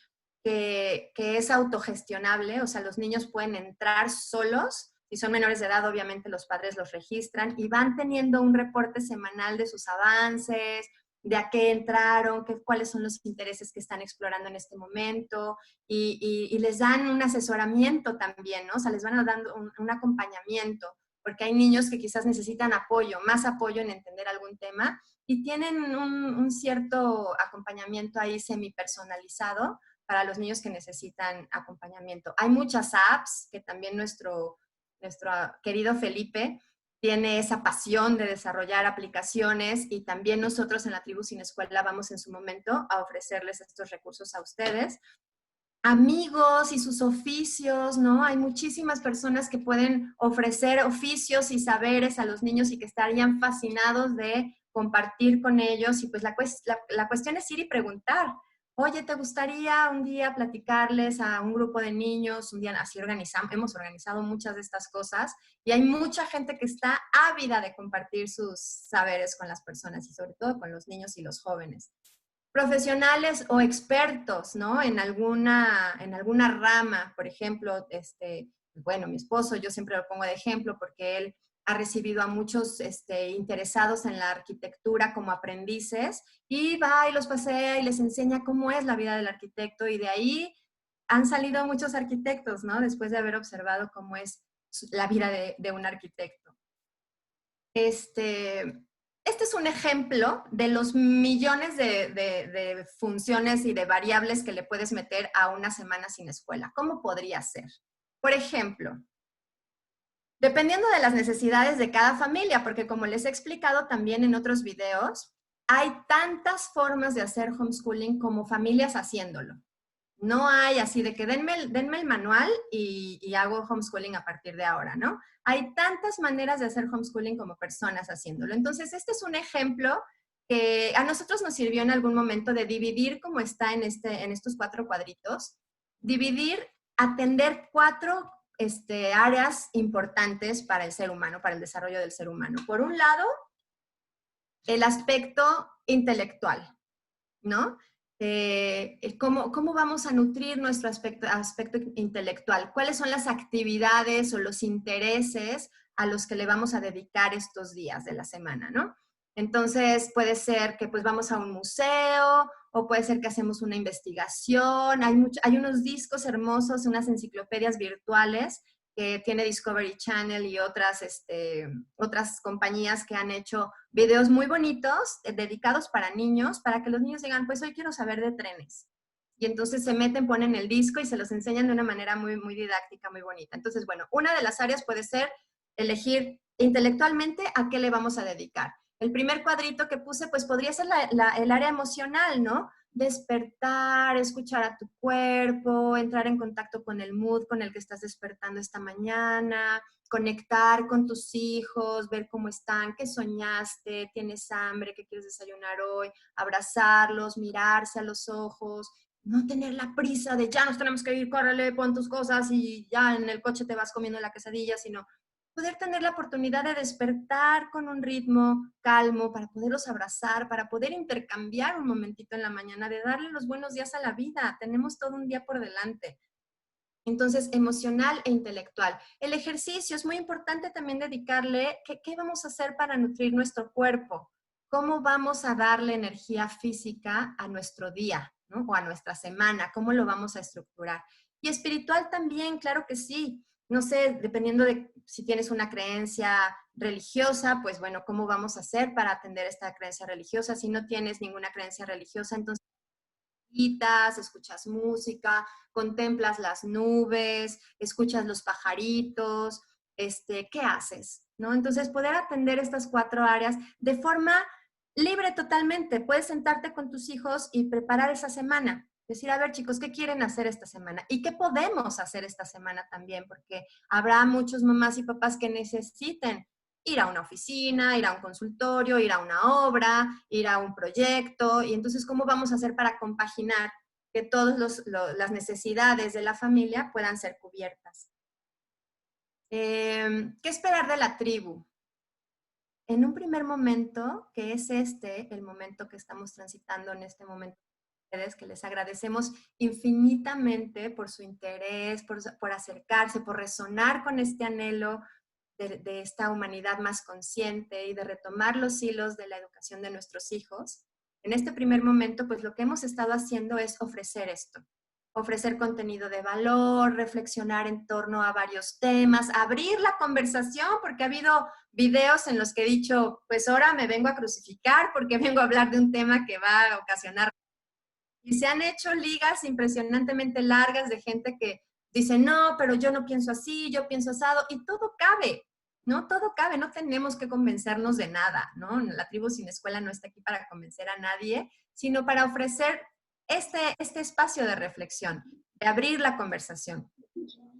que es autogestionable, o sea, los niños pueden entrar solos. Si son menores de edad, obviamente los padres los registran y van teniendo un reporte semanal de sus avances, de a qué entraron, cuáles son los intereses que están explorando en este momento y les dan un asesoramiento también, ¿no? O sea, les van dando un acompañamiento, porque hay niños que quizás necesitan apoyo, más apoyo en entender algún tema y tienen un cierto acompañamiento ahí semi-personalizado para los niños que necesitan acompañamiento. Hay muchas apps que también nuestro querido Felipe tiene esa pasión de desarrollar aplicaciones y también nosotros en la Tribu Sin Escuela vamos en su momento a ofrecerles estos recursos a ustedes. Amigos y sus oficios, ¿no? Hay muchísimas personas que pueden ofrecer oficios y saberes a los niños y que estarían fascinados de compartir con ellos. Y pues la cuestión es ir y preguntar. Oye, ¿te gustaría un día platicarles a un grupo de niños? Un día así hemos organizado muchas de estas cosas y hay mucha gente que está ávida de compartir sus saberes con las personas y sobre todo con los niños y los jóvenes. Profesionales o expertos, ¿no? En alguna rama, por ejemplo, bueno, mi esposo, yo siempre lo pongo de ejemplo porque él ha recibido a muchos interesados en la arquitectura como aprendices y va y los pasea y les enseña cómo es la vida del arquitecto y de ahí han salido muchos arquitectos, ¿no? Después de haber observado cómo es la vida de un arquitecto. Este es un ejemplo de los millones de funciones y de variables que le puedes meter a una semana sin escuela. ¿Cómo podría ser? Por ejemplo, dependiendo de las necesidades de cada familia, porque como les he explicado también en otros videos, hay tantas formas de hacer homeschooling como familias haciéndolo. No hay así de que denme el manual y hago homeschooling a partir de ahora, ¿no? Hay tantas maneras de hacer homeschooling como personas haciéndolo. Entonces, este es un ejemplo que a nosotros nos sirvió en algún momento de dividir, como está en estos 4 cuadritos, dividir, atender 4 áreas importantes para el ser humano, para el desarrollo del ser humano. Por un lado, el aspecto intelectual, ¿no? ¿Cómo vamos a nutrir nuestro aspecto intelectual? ¿Cuáles son las actividades o los intereses a los que le vamos a dedicar estos días de la semana, ¿no? Entonces puede ser que pues vamos a un museo o puede ser que hacemos una investigación. Hay unos discos hermosos, unas enciclopedias virtuales que tiene Discovery Channel y otras compañías que han hecho videos muy bonitos dedicados para niños, para que los niños digan, pues hoy quiero saber de trenes. Y entonces se meten, ponen el disco y se los enseñan de una manera muy, muy didáctica, muy bonita. Entonces, bueno, una de las áreas puede ser elegir intelectualmente a qué le vamos a dedicar. El primer cuadrito que puse, pues podría ser el área emocional, ¿no? Despertar, escuchar a tu cuerpo, entrar en contacto con el mood con el que estás despertando esta mañana, conectar con tus hijos, ver cómo están, qué soñaste, tienes hambre, qué quieres desayunar hoy, abrazarlos, mirarse a los ojos, no tener la prisa de ya nos tenemos que ir, córrele, pon tus cosas y ya en el coche te vas comiendo la quesadilla, sino poder tener la oportunidad de despertar con un ritmo calmo, para poderlos abrazar, para poder intercambiar un momentito en la mañana, de darle los buenos días a la vida. Tenemos todo un día por delante. Entonces, emocional e intelectual. El ejercicio es muy importante también dedicarle, ¿qué vamos a hacer para nutrir nuestro cuerpo? ¿Cómo vamos a darle energía física a nuestro día, ¿no? O a nuestra semana? ¿Cómo lo vamos a estructurar? Y espiritual también, claro que sí. No sé, dependiendo de si tienes una creencia religiosa, pues bueno, ¿cómo vamos a hacer para atender esta creencia religiosa? Si no tienes ninguna creencia religiosa, entonces escuchas música, contemplas las nubes, escuchas los pajaritos, ¿qué haces? ¿No? Entonces, poder atender estas 4 áreas de forma libre totalmente. Puedes sentarte con tus hijos y preparar esa semana. Decir, a ver, chicos, ¿qué quieren hacer esta semana? ¿Y qué podemos hacer esta semana también? Porque habrá muchos mamás y papás que necesiten ir a una oficina, ir a un consultorio, ir a una obra, ir a un proyecto. Y entonces, ¿cómo vamos a hacer para compaginar que todas las necesidades de la familia puedan ser cubiertas? ¿Qué esperar de la tribu? En un primer momento, que es el momento que estamos transitando en este momento, que les agradecemos infinitamente por su interés, por acercarse, por resonar con este anhelo de esta humanidad más consciente y de retomar los hilos de la educación de nuestros hijos. En este primer momento, pues lo que hemos estado haciendo es ofrecer esto, ofrecer contenido de valor, reflexionar en torno a varios temas, abrir la conversación, porque ha habido videos en los que he dicho, pues ahora me vengo a crucificar porque vengo a hablar de un tema que va a ocasionar. Y se han hecho ligas impresionantemente largas de gente que dice, no, pero yo no pienso así, yo pienso asado, y todo cabe, ¿no? Todo cabe, no tenemos que convencernos de nada, ¿no? La tribu sin escuela no está aquí para convencer a nadie, sino para ofrecer este espacio de reflexión, de abrir la conversación,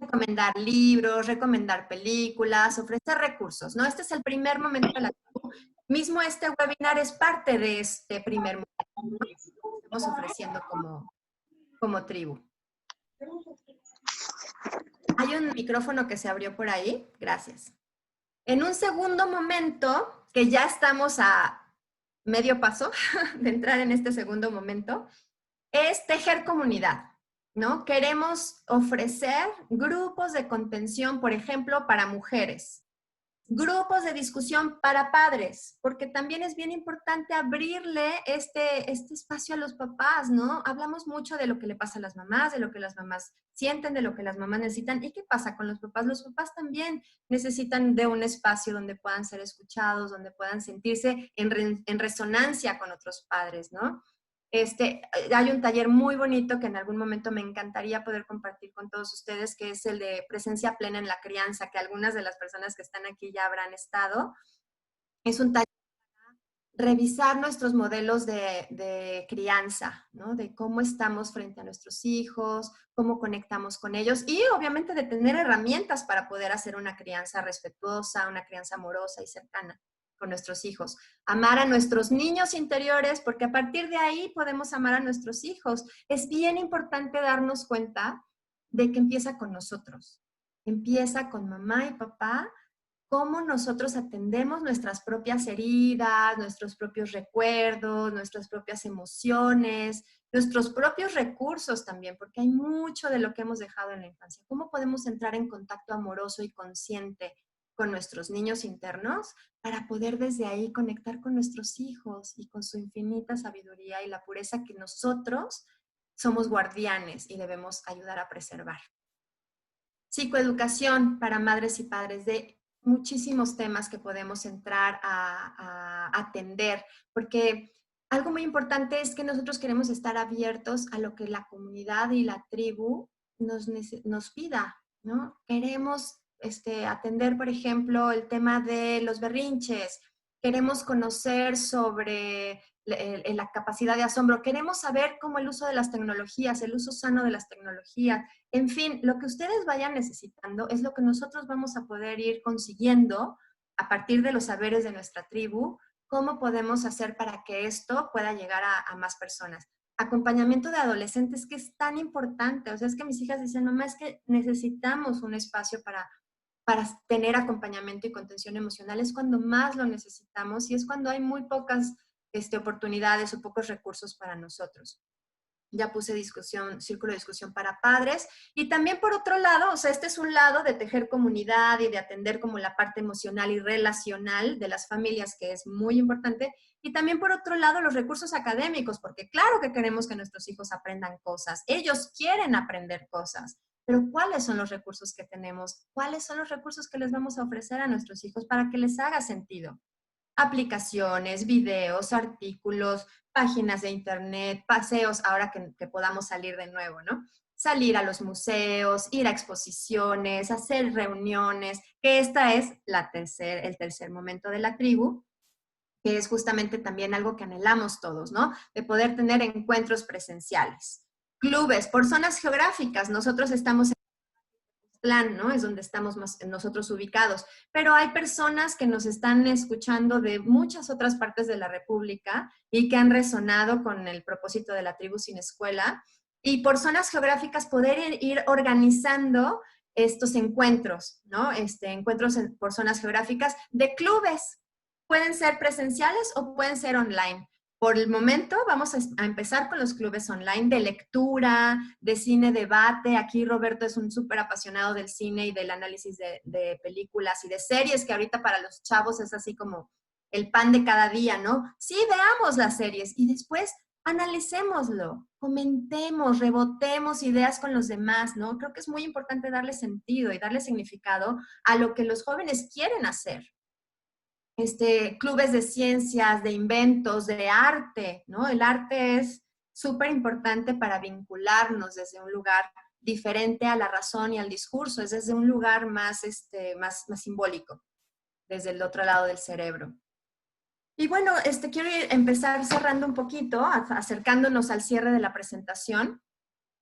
recomendar libros, recomendar películas, ofrecer recursos, ¿no? Este es el primer momento de la tribu. Mismo este webinar es parte de este primer momento, ¿no? Que estamos ofreciendo como tribu. Hay un micrófono que se abrió por ahí. Gracias. En un segundo momento, que ya estamos a medio paso de entrar en este segundo momento, es tejer comunidad, ¿no? Queremos ofrecer grupos de contención, por ejemplo, para mujeres, grupos de discusión para padres, porque también es bien importante abrirle este espacio a los papás, ¿no? Hablamos mucho de lo que le pasa a las mamás, de lo que las mamás sienten, de lo que las mamás necesitan. ¿Y qué pasa con los papás? Los papás también necesitan de un espacio donde puedan ser escuchados, donde puedan sentirse en resonancia con otros padres, ¿no? Hay un taller muy bonito que en algún momento me encantaría poder compartir con todos ustedes, que es el de presencia plena en la crianza, que algunas de las personas que están aquí ya habrán estado. Es un taller para revisar nuestros modelos de crianza, ¿no? De cómo estamos frente a nuestros hijos, cómo conectamos con ellos y obviamente de tener herramientas para poder hacer una crianza respetuosa, una crianza amorosa y cercana con nuestros hijos. Amar a nuestros niños interiores, porque a partir de ahí podemos amar a nuestros hijos. Es bien importante darnos cuenta de que empieza con nosotros. Empieza con mamá y papá, cómo nosotros atendemos nuestras propias heridas, nuestros propios recuerdos, nuestras propias emociones, nuestros propios recursos también, porque hay mucho de lo que hemos dejado en la infancia. ¿Cómo podemos entrar en contacto amoroso y consciente con nuestros niños internos para poder desde ahí conectar con nuestros hijos y con su infinita sabiduría y la pureza que nosotros somos guardianes y debemos ayudar a preservar. Psicoeducación para madres y padres, de muchísimos temas que podemos entrar a atender, porque algo muy importante es que nosotros queremos estar abiertos a lo que la comunidad y la tribu nos pida, ¿no? Queremos atender, por ejemplo, el tema de los berrinches, queremos conocer sobre la capacidad de asombro, queremos saber cómo el uso de las tecnologías, el uso sano de las tecnologías, en fin, lo que ustedes vayan necesitando es lo que nosotros vamos a poder ir consiguiendo a partir de los saberes de nuestra tribu, cómo podemos hacer para que esto pueda llegar a más personas. Acompañamiento de adolescentes, que es tan importante. O sea, es que mis hijas dicen, mamá, es que necesitamos un espacio para tener acompañamiento y contención emocional. Es cuando más lo necesitamos y es cuando hay muy pocas oportunidades o pocos recursos para nosotros. Ya puse círculo de discusión para padres. Y también por otro lado, o sea, este es un lado de tejer comunidad y de atender como la parte emocional y relacional de las familias, que es muy importante. Y también por otro lado, los recursos académicos, porque claro que queremos que nuestros hijos aprendan cosas. Ellos quieren aprender cosas. Pero ¿cuáles son los recursos que tenemos? ¿Cuáles son los recursos que les vamos a ofrecer a nuestros hijos para que les haga sentido? Aplicaciones, videos, artículos, páginas de internet, paseos, ahora que podamos salir de nuevo, ¿no? Salir a los museos, ir a exposiciones, hacer reuniones, que esta es el tercer momento de la tribu, que es justamente también algo que anhelamos todos, ¿no? De poder tener encuentros presenciales. Clubes por zonas geográficas. Nosotros estamos plan, ¿no? Es donde estamos nosotros ubicados. Pero hay personas que nos están escuchando de muchas otras partes de la República y que han resonado con el propósito de la tribu sin escuela. Y por zonas geográficas poder ir organizando estos encuentros, ¿no? Encuentros por zonas geográficas de clubes. Pueden ser presenciales o pueden ser online. Por el momento vamos a empezar con los clubes online de lectura, de cine debate. Aquí Roberto es un súper apasionado del cine y del análisis de películas y de series, que ahorita para los chavos es así como el pan de cada día, ¿no? Sí, veamos las series y después analicémoslo, comentemos, rebotemos ideas con los demás, ¿no? Creo que es muy importante darle sentido y darle significado a lo que los jóvenes quieren hacer. Clubes de ciencias, de inventos, de arte, ¿no? El arte es súper importante para vincularnos desde un lugar diferente a la razón y al discurso, es desde un lugar más simbólico, desde el otro lado del cerebro. Y bueno, quiero empezar cerrando un poquito, acercándonos al cierre de la presentación,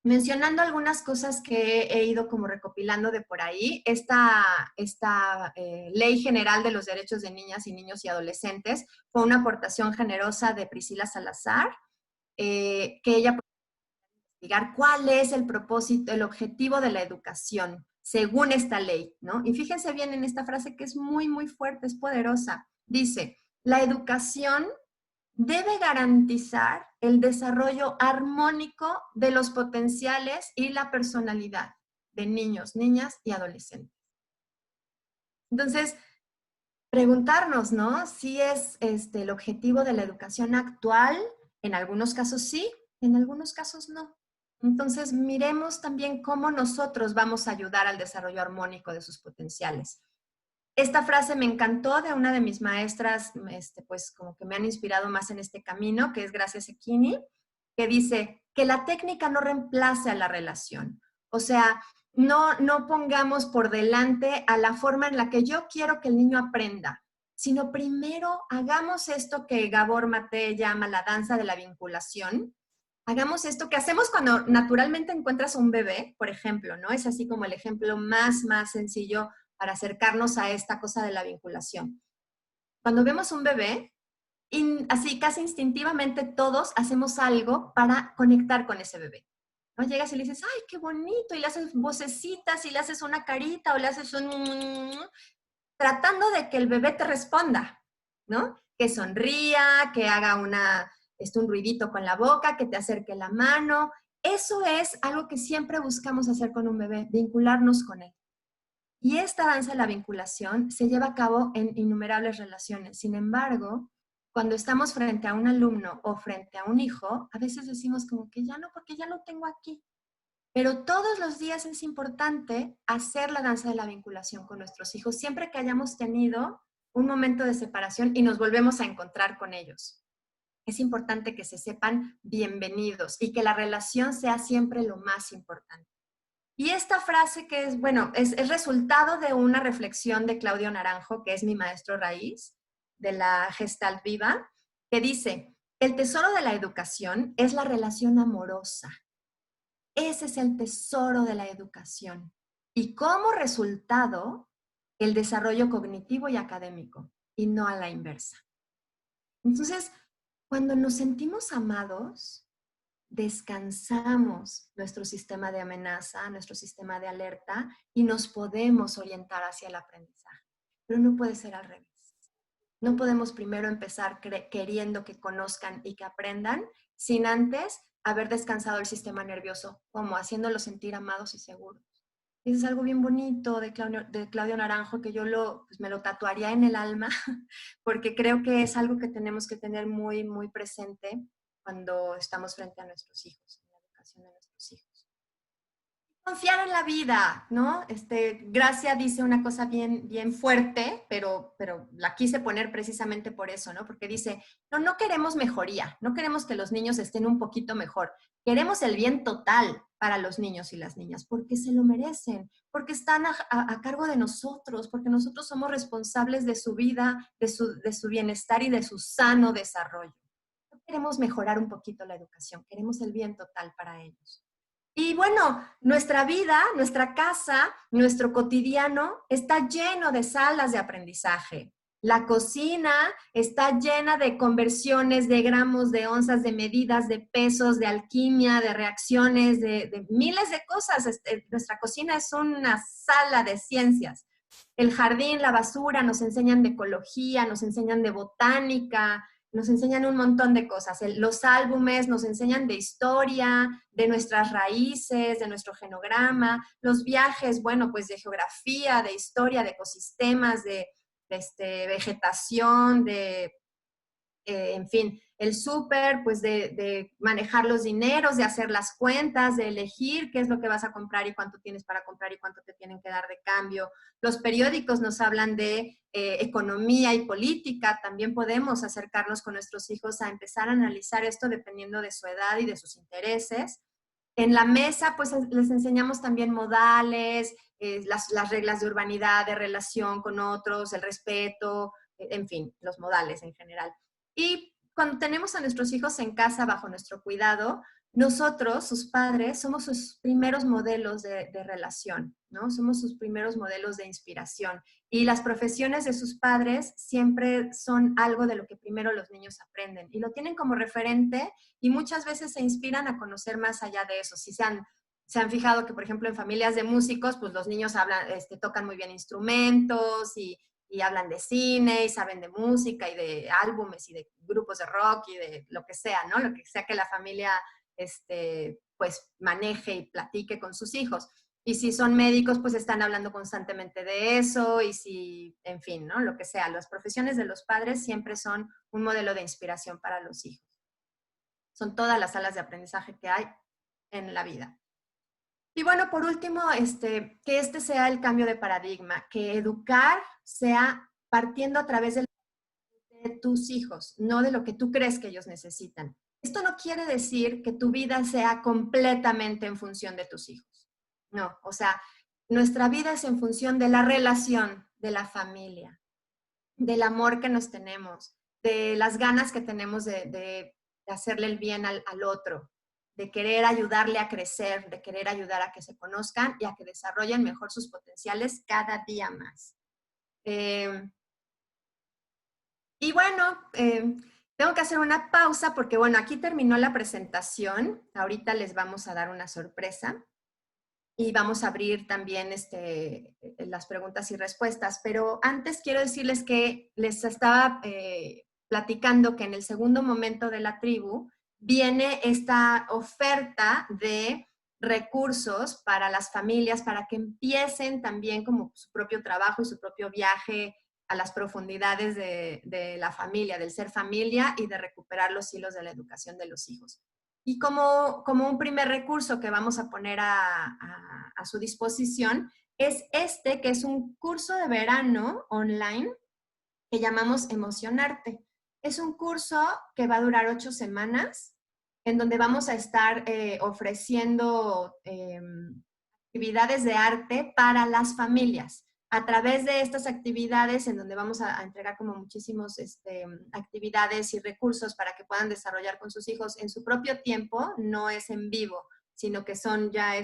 mencionando algunas cosas que he ido como recopilando de por ahí. Esta Ley General de los Derechos de Niñas y Niños y Adolescentes fue una aportación generosa de Priscila Salazar, que ella puede investigar cuál es el propósito, el objetivo de la educación según esta ley, ¿no? Y fíjense bien en esta frase que es muy, muy fuerte, es poderosa. Dice, la educación debe garantizar el desarrollo armónico de los potenciales y la personalidad de niños, niñas y adolescentes. Entonces, preguntarnos, ¿no? Si es el objetivo de la educación actual, en algunos casos sí, en algunos casos no. Entonces, miremos también cómo nosotros vamos a ayudar al desarrollo armónico de sus potenciales. Esta frase me encantó de una de mis maestras, pues como que me han inspirado más en este camino, que es Gracia Cecchini, que dice que la técnica no reemplace a la relación. O sea, no pongamos por delante a la forma en la que yo quiero que el niño aprenda, sino primero hagamos esto que Gabor Mate llama la danza de la vinculación. Hagamos esto que hacemos cuando naturalmente encuentras a un bebé, por ejemplo, ¿no? Es así como el ejemplo más sencillo para acercarnos a esta cosa de la vinculación. Cuando vemos un bebé, así casi instintivamente todos hacemos algo para conectar con ese bebé. ¿No? Llegas y le dices, ¡ay, qué bonito! Y le haces vocecitas y le haces una carita o le haces un... tratando de que el bebé te responda, ¿no? Que sonría, que haga un ruidito con la boca, que te acerque la mano. Eso es algo que siempre buscamos hacer con un bebé, vincularnos con él. Y esta danza de la vinculación se lleva a cabo en innumerables relaciones. Sin embargo, cuando estamos frente a un alumno o frente a un hijo, a veces decimos como que ya no, porque ya lo tengo aquí. Pero todos los días es importante hacer la danza de la vinculación con nuestros hijos, siempre que hayamos tenido un momento de separación y nos volvemos a encontrar con ellos. Es importante que se sepan bienvenidos y que la relación sea siempre lo más importante. Y esta frase que es, bueno, es resultado de una reflexión de Claudio Naranjo, que es mi maestro raíz de la Gestalt Viva, que dice, el tesoro de la educación es la relación amorosa. Ese es el tesoro de la educación. Y como resultado, el desarrollo cognitivo y académico, y no a la inversa. Entonces, cuando nos sentimos amados, descansamos nuestro sistema de amenaza, nuestro sistema de alerta y nos podemos orientar hacia el aprendizaje. Pero no puede ser al revés. No podemos primero empezar queriendo que conozcan y que aprendan sin antes haber descansado el sistema nervioso, como haciéndolos sentir amados y seguros. Eso es algo bien bonito de Claudio Naranjo, que yo pues me lo tatuaría en el alma, porque creo que es algo que tenemos que tener muy, muy presente cuando estamos frente a nuestros hijos, en la educación de nuestros hijos. Confiar en la vida, ¿no? Gracia dice una cosa bien, bien fuerte, pero la quise poner precisamente por eso, ¿no? Porque dice, no queremos mejoría, no queremos que los niños estén un poquito mejor, queremos el bien total para los niños y las niñas, porque se lo merecen, porque están a cargo de nosotros, porque nosotros somos responsables de su vida, de su bienestar y de su sano desarrollo. No queremos mejorar un poquito la educación, queremos el bien total para ellos. Y bueno, nuestra vida, nuestra casa, nuestro cotidiano está lleno de salas de aprendizaje. La cocina está llena de conversiones, de gramos, de onzas, de medidas, de pesos, de alquimia, de reacciones, de miles de cosas. Nuestra cocina es una sala de ciencias. El jardín, la basura, nos enseñan de ecología, nos enseñan de botánica, nos enseñan un montón de cosas. Los álbumes nos enseñan de historia, de nuestras raíces, de nuestro genograma. Los viajes, bueno, pues de geografía, de historia, de ecosistemas, de vegetación, en fin, el súper, pues de manejar los dineros, de hacer las cuentas, de elegir qué es lo que vas a comprar y cuánto tienes para comprar y cuánto te tienen que dar de cambio. Los periódicos nos hablan de economía y política. También podemos acercarnos con nuestros hijos a empezar a analizar esto dependiendo de su edad y de sus intereses. En la mesa, pues les enseñamos también modales, las reglas de urbanidad, de relación con otros, el respeto, en fin, los modales en general. Y cuando tenemos a nuestros hijos en casa bajo nuestro cuidado, nosotros, sus padres, somos sus primeros modelos de relación, ¿no? Somos sus primeros modelos de inspiración. Y las profesiones de sus padres siempre son algo de lo que primero los niños aprenden. Y lo tienen como referente y muchas veces se inspiran a conocer más allá de eso. Si se han fijado que, por ejemplo, en familias de músicos, pues los niños tocan muy bien instrumentos y hablan de cine y saben de música y de álbumes y de grupos de rock y de lo que sea, ¿no? Lo que sea que la familia pues maneje y platique con sus hijos. Y si son médicos, pues están hablando constantemente de eso y si, en fin, ¿no? Lo que sea. Las profesiones de los padres siempre son un modelo de inspiración para los hijos. Son todas las salas de aprendizaje que hay en la vida. Y bueno, por último, que este sea el cambio de paradigma, que educar sea partiendo a través de tus hijos, no de lo que tú crees que ellos necesitan. Esto no quiere decir que tu vida sea completamente en función de tus hijos. No, o sea, nuestra vida es en función de la relación, de la familia, del amor que nos tenemos, de las ganas que tenemos de hacerle el bien al otro, de querer ayudarle a crecer, de querer ayudar a que se conozcan y a que desarrollen mejor sus potenciales cada día más. Y bueno, tengo que hacer una pausa porque, bueno, aquí terminó la presentación. Ahorita les vamos a dar una sorpresa y vamos a abrir también las preguntas y respuestas. Pero antes quiero decirles que les estaba platicando que en el segundo momento de la tribu viene esta oferta de recursos para las familias, para que empiecen también como su propio trabajo y su propio viaje a las profundidades de la familia, del ser familia y de recuperar los hilos de la educación de los hijos. Y como un primer recurso que vamos a poner a su disposición es este, que es un curso de verano online que llamamos Emocionarte. Es un curso que va a durar 8 semanas, en donde vamos a estar ofreciendo actividades de arte para las familias. A través de estas actividades, en donde vamos a entregar como muchísimos actividades y recursos para que puedan desarrollar con sus hijos en su propio tiempo, no es en vivo, sino que son ya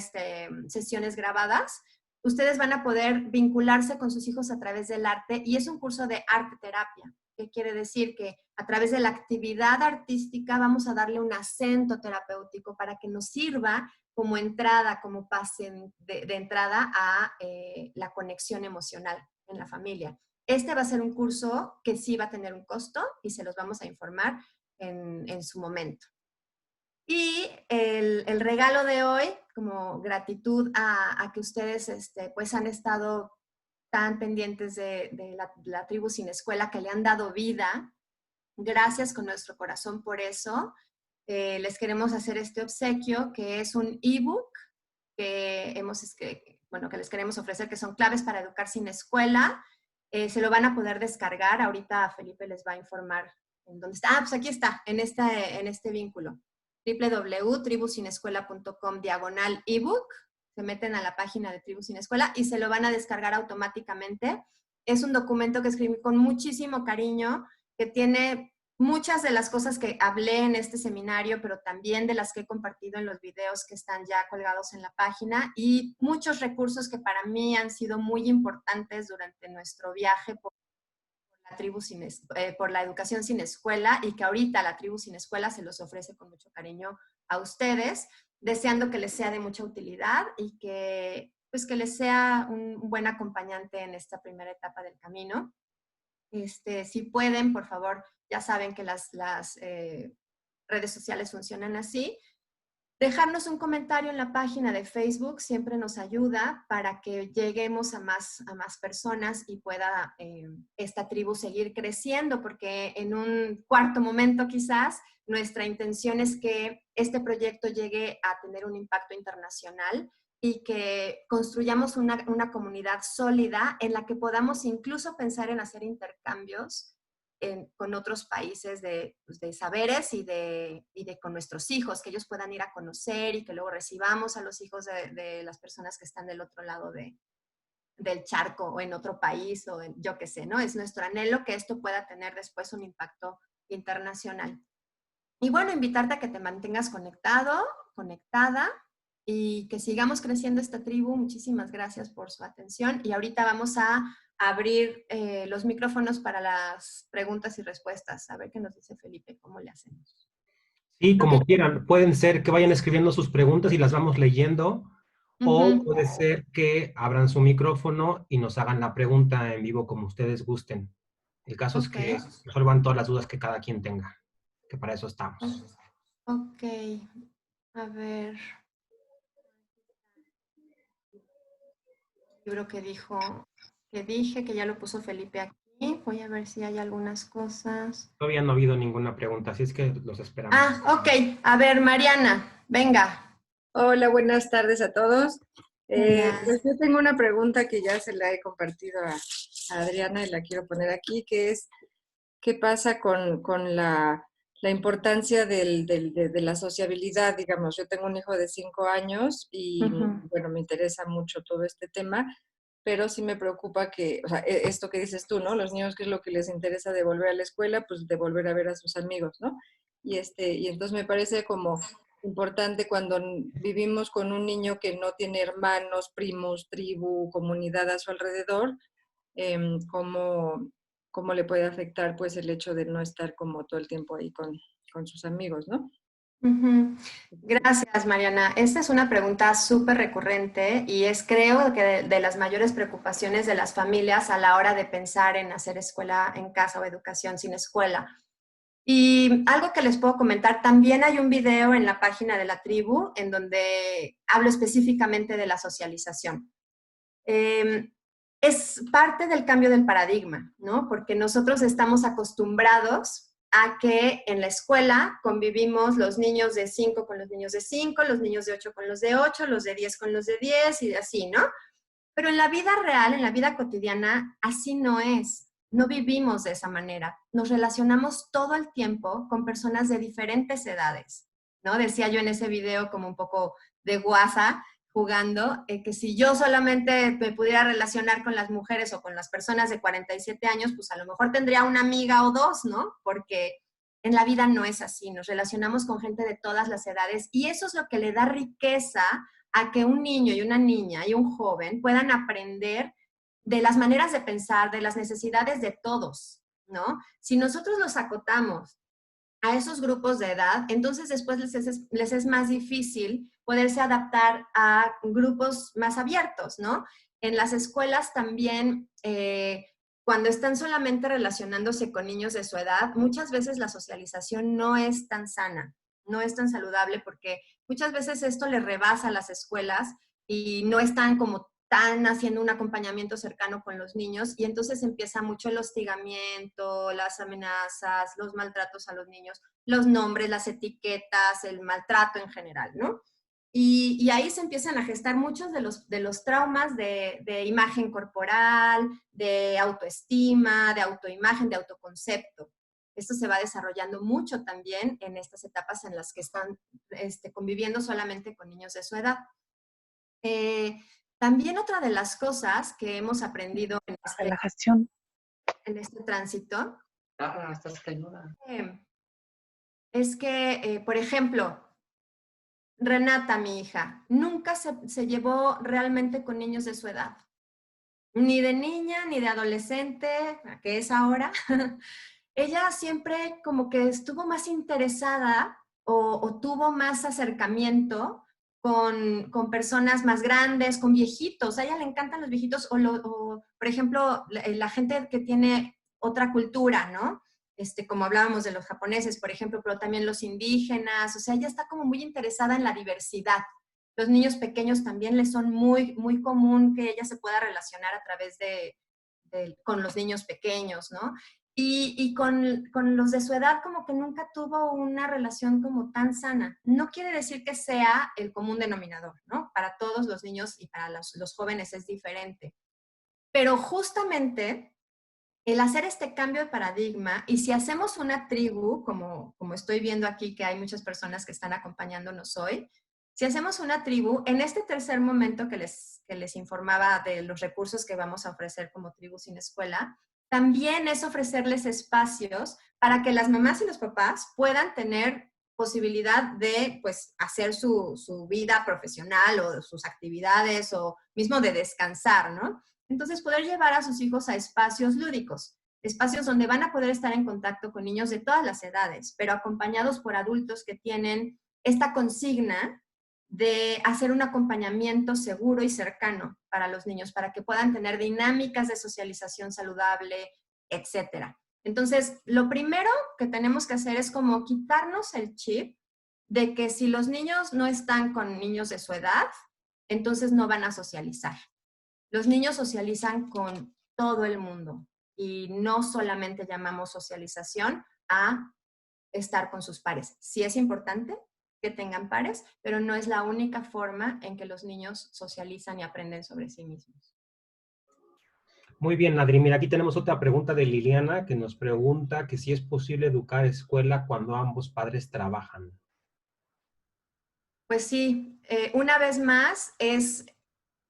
sesiones grabadas. Ustedes van a poder vincularse con sus hijos a través del arte y es un curso de arte terapia. ¿Qué quiere decir? Que a través de la actividad artística vamos a darle un acento terapéutico para que nos sirva como entrada, como pase de entrada a la conexión emocional en la familia. Este va a ser un curso que sí va a tener un costo y se los vamos a informar en su momento. Y el regalo de hoy, como gratitud a que ustedes pues han estado tan pendientes de la tribu sin escuela, que le han dado vida. Gracias con nuestro corazón por eso. Les queremos hacer este obsequio, que es un ebook que que les queremos ofrecer, que son claves para educar sin escuela. Se lo van a poder descargar. Ahorita Felipe les va a informar en dónde está. Pues aquí está, en este vínculo. www.tribusinescuela.com/ebook. Se meten a la página de Tribu Sin Escuela y se lo van a descargar automáticamente. Es un documento que escribí con muchísimo cariño, que tiene muchas de las cosas que hablé en este seminario, pero también de las que he compartido en los videos que están ya colgados en la página, y muchos recursos que para mí han sido muy importantes durante nuestro viaje por la educación sin escuela, y que ahorita la Tribu Sin Escuela se los ofrece con mucho cariño a ustedes, deseando que les sea de mucha utilidad y que les sea un buen acompañante en esta primera etapa del camino. Si pueden, por favor, ya saben que las redes sociales funcionan así. Dejarnos un comentario en la página de Facebook siempre nos ayuda para que lleguemos a más personas y pueda esta tribu seguir creciendo, porque en un cuarto momento quizás nuestra intención es que este proyecto llegue a tener un impacto internacional y que construyamos una comunidad sólida en la que podamos incluso pensar en hacer intercambios con otros países de saberes y con nuestros hijos, que ellos puedan ir a conocer y que luego recibamos a los hijos de las personas que están del otro lado del charco o en otro país o yo qué sé, ¿no? Es nuestro anhelo que esto pueda tener después un impacto internacional. Y bueno, invitarte a que te mantengas conectado, conectada, y que sigamos creciendo esta tribu. Muchísimas gracias por su atención. Y ahorita vamos a abrir los micrófonos para las preguntas y respuestas. A ver qué nos dice Felipe, cómo le hacemos. Sí, como quieran. Pueden ser que vayan escribiendo sus preguntas y las vamos leyendo, o puede ser que abran su micrófono y nos hagan la pregunta en vivo como ustedes gusten. El caso es que resuelvan todas las dudas que cada quien tenga, que para eso estamos. Ok, a ver. El libro que dije, que ya lo puso Felipe aquí. Voy a ver si hay algunas cosas. Todavía no ha habido ninguna pregunta, así es que los esperamos. Ah, ok. A ver, Mariana, venga. Hola, buenas tardes a todos. Pues yo tengo una pregunta que ya se la he compartido a Adriana y la quiero poner aquí, que es, ¿qué pasa con la importancia de la sociabilidad? Digamos, yo tengo un hijo de 5 años y, bueno, me interesa mucho todo este tema, pero sí me preocupa que, o sea, esto que dices tú, ¿no? Los niños, ¿qué es lo que les interesa de volver a la escuela? Pues de volver a ver a sus amigos, ¿no? Y entonces me parece como importante cuando vivimos con un niño que no tiene hermanos, primos, tribu, comunidad a su alrededor, cómo le puede afectar pues el hecho de no estar como todo el tiempo ahí con sus amigos, ¿no? Gracias, Mariana. Esta es una pregunta súper recurrente y es, creo, que de las mayores preocupaciones de las familias a la hora de pensar en hacer escuela en casa o educación sin escuela. Y algo que les puedo comentar, también hay un video en la página de la tribu en donde hablo específicamente de la socialización. Es parte del cambio del paradigma, ¿no? Porque nosotros estamos acostumbrados a que en la escuela convivimos los niños de 5 con los niños de 5, los niños de 8 con los de 8, los de 10 con los de 10 y así, ¿no? Pero en la vida real, en la vida cotidiana, así no es. No vivimos de esa manera. Nos relacionamos todo el tiempo con personas de diferentes edades, ¿no? Decía yo en ese video como un poco de guasa, jugando, que si yo solamente me pudiera relacionar con las mujeres o con las personas de 47 años, pues a lo mejor tendría una amiga o dos, ¿no? Porque en la vida no es así. Nos relacionamos con gente de todas las edades y eso es lo que le da riqueza a que un niño y una niña y un joven puedan aprender de las maneras de pensar, de las necesidades de todos, ¿no? Si nosotros los acotamos a esos grupos de edad, entonces después les es más difícil poderse adaptar a grupos más abiertos, ¿no? En las escuelas también, cuando están solamente relacionándose con niños de su edad, muchas veces la socialización no es tan sana, no es tan saludable porque muchas veces esto le rebasa a las escuelas y no están como tan haciendo un acompañamiento cercano con los niños y entonces empieza mucho el hostigamiento, las amenazas, los maltratos a los niños, los nombres, las etiquetas, el maltrato en general, ¿no? Y ahí se empiezan a gestar muchos de los traumas de imagen corporal, de autoestima, de autoimagen, de autoconcepto. Esto se va desarrollando mucho también en estas etapas en las que están conviviendo solamente con niños de su edad. También otra de las cosas que hemos aprendido en este tránsito es que, por ejemplo, Renata, mi hija, nunca se llevó realmente con niños de su edad. Ni de niña, ni de adolescente, que es ahora. Ella siempre como que estuvo más interesada o tuvo más acercamiento con personas más grandes, con viejitos. A ella le encantan los viejitos o por ejemplo, la gente que tiene otra cultura, ¿no? Como hablábamos de los japoneses, por ejemplo, pero también los indígenas. O sea, ella está como muy interesada en la diversidad. Los niños pequeños también les son muy, muy común que ella se pueda relacionar a través con los niños pequeños, ¿no? Y con los de su edad como que nunca tuvo una relación como tan sana. No quiere decir que sea el común denominador, ¿no? Para todos los niños y para los jóvenes es diferente. Pero justamente el hacer este cambio de paradigma, y si hacemos una tribu, como estoy viendo aquí que hay muchas personas que están acompañándonos hoy, si hacemos una tribu, en este tercer momento que les informaba de los recursos que vamos a ofrecer como tribu sin escuela, también es ofrecerles espacios para que las mamás y los papás puedan tener posibilidad de, pues, hacer su vida profesional o sus actividades o mismo de descansar, ¿no? Entonces, poder llevar a sus hijos a espacios lúdicos, espacios donde van a poder estar en contacto con niños de todas las edades, pero acompañados por adultos que tienen esta consigna de hacer un acompañamiento seguro y cercano para los niños, para que puedan tener dinámicas de socialización saludable, etc. Entonces, lo primero que tenemos que hacer es como quitarnos el chip de que si los niños no están con niños de su edad, entonces no van a socializar. Los niños socializan con todo el mundo y no solamente llamamos socialización a estar con sus pares. Sí es importante que tengan pares, pero no es la única forma en que los niños socializan y aprenden sobre sí mismos. Muy bien, Adri. Mira, aquí tenemos otra pregunta de Liliana que nos pregunta que si es posible educar a escuela cuando ambos padres trabajan. Pues sí, una vez más es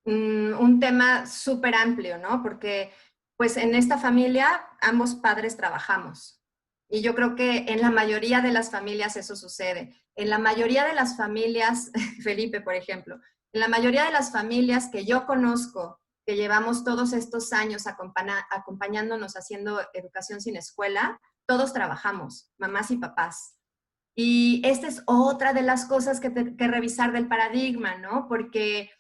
un tema súper amplio, ¿no? Porque pues en esta familia ambos padres trabajamos. Y yo creo que en la mayoría de las familias eso sucede. En la mayoría de las familias, Felipe, por ejemplo, en la mayoría de las familias que yo conozco, que llevamos todos estos años acompañándonos haciendo educación sin escuela, todos trabajamos, mamás y papás. Y esta es otra de las cosas que revisar del paradigma, ¿no? Porque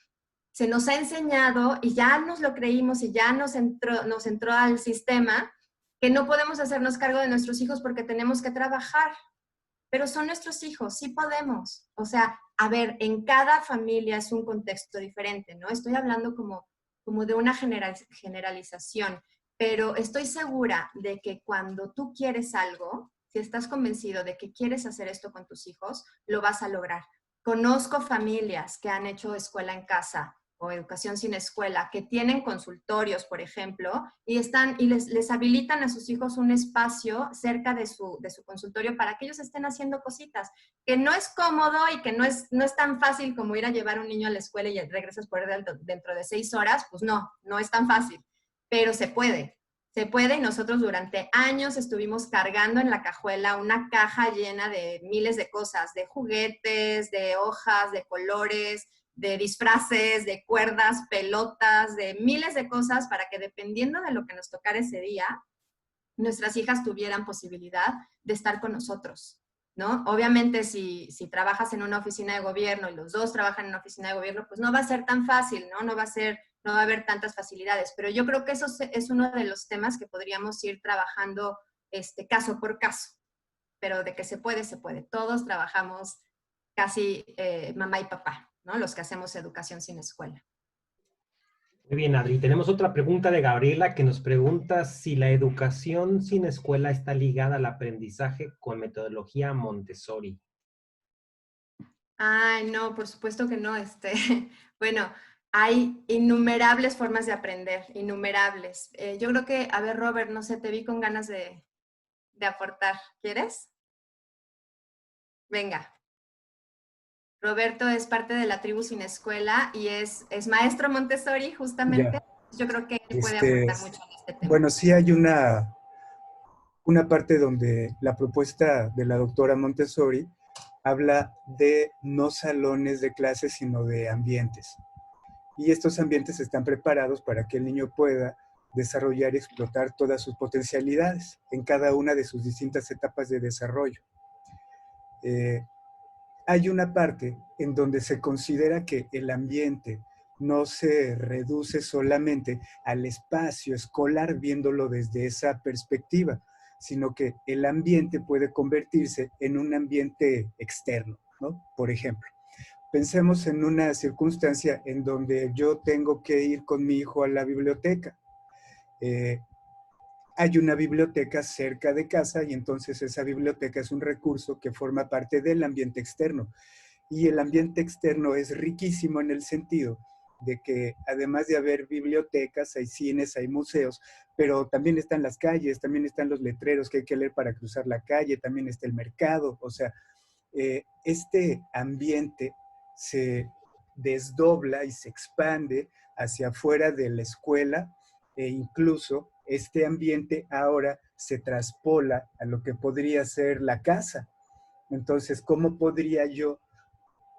se nos ha enseñado y ya nos lo creímos y ya nos entró al sistema que no podemos hacernos cargo de nuestros hijos porque tenemos que trabajar, pero son nuestros hijos, sí podemos. O sea, a ver, en cada familia es un contexto diferente, ¿no? Estoy hablando como de una generalización, pero estoy segura de que cuando tú quieres algo, si estás convencido de que quieres hacer esto con tus hijos, lo vas a lograr. Conozco familias que han hecho escuela en casa o educación sin escuela, que tienen consultorios, por ejemplo, y les habilitan a sus hijos un espacio cerca de su consultorio para que ellos estén haciendo cositas, que no es cómodo y que no es tan fácil como ir a llevar a un niño a la escuela y regresas por él dentro de 6 horas, pues no es tan fácil, pero se puede. Se puede, y nosotros durante años estuvimos cargando en la cajuela una caja llena de miles de cosas, de juguetes, de hojas, de colores, de disfraces, de cuerdas, pelotas, de miles de cosas para que dependiendo de lo que nos tocara ese día, nuestras hijas tuvieran posibilidad de estar con nosotros, ¿no? Obviamente si trabajas en una oficina de gobierno y los dos trabajan en una oficina de gobierno, pues no va a ser tan fácil, ¿no? No va a haber tantas facilidades, pero yo creo que eso es uno de los temas que podríamos ir trabajando caso por caso, pero de que se puede, se puede. Todos trabajamos casi mamá y papá, ¿no? Los que hacemos educación sin escuela. Muy bien, Adri. Tenemos otra pregunta de Gabriela que nos pregunta si la educación sin escuela está ligada al aprendizaje con metodología Montessori. Ay, no, por supuesto que no. Bueno, hay innumerables formas de aprender, innumerables. Yo creo que, a ver, Robert, no sé, te vi con ganas de aportar. ¿Quieres? Venga. Roberto es parte de la tribu sin escuela y es maestro Montessori, justamente. Ya. Yo creo que él puede aportar mucho en este tema. Bueno, sí hay una parte donde la propuesta de la doctora Montessori habla de no salones de clases, sino de ambientes. Y estos ambientes están preparados para que el niño pueda desarrollar y explotar todas sus potencialidades en cada una de sus distintas etapas de desarrollo. Hay una parte en donde se considera que el ambiente no se reduce solamente al espacio escolar viéndolo desde esa perspectiva, sino que el ambiente puede convertirse en un ambiente externo, ¿no? Por ejemplo, pensemos en una circunstancia en donde yo tengo que ir con mi hijo a la biblioteca. Hay una biblioteca cerca de casa y entonces esa biblioteca es un recurso que forma parte del ambiente externo. Y el ambiente externo es riquísimo en el sentido de que además de haber bibliotecas, hay cines, hay museos, pero también están las calles, también están los letreros que hay que leer para cruzar la calle, también está el mercado. O sea, este ambiente se desdobla y se expande hacia afuera de la escuela e incluso este ambiente ahora se traspola a lo que podría ser la casa. Entonces, ¿cómo podría yo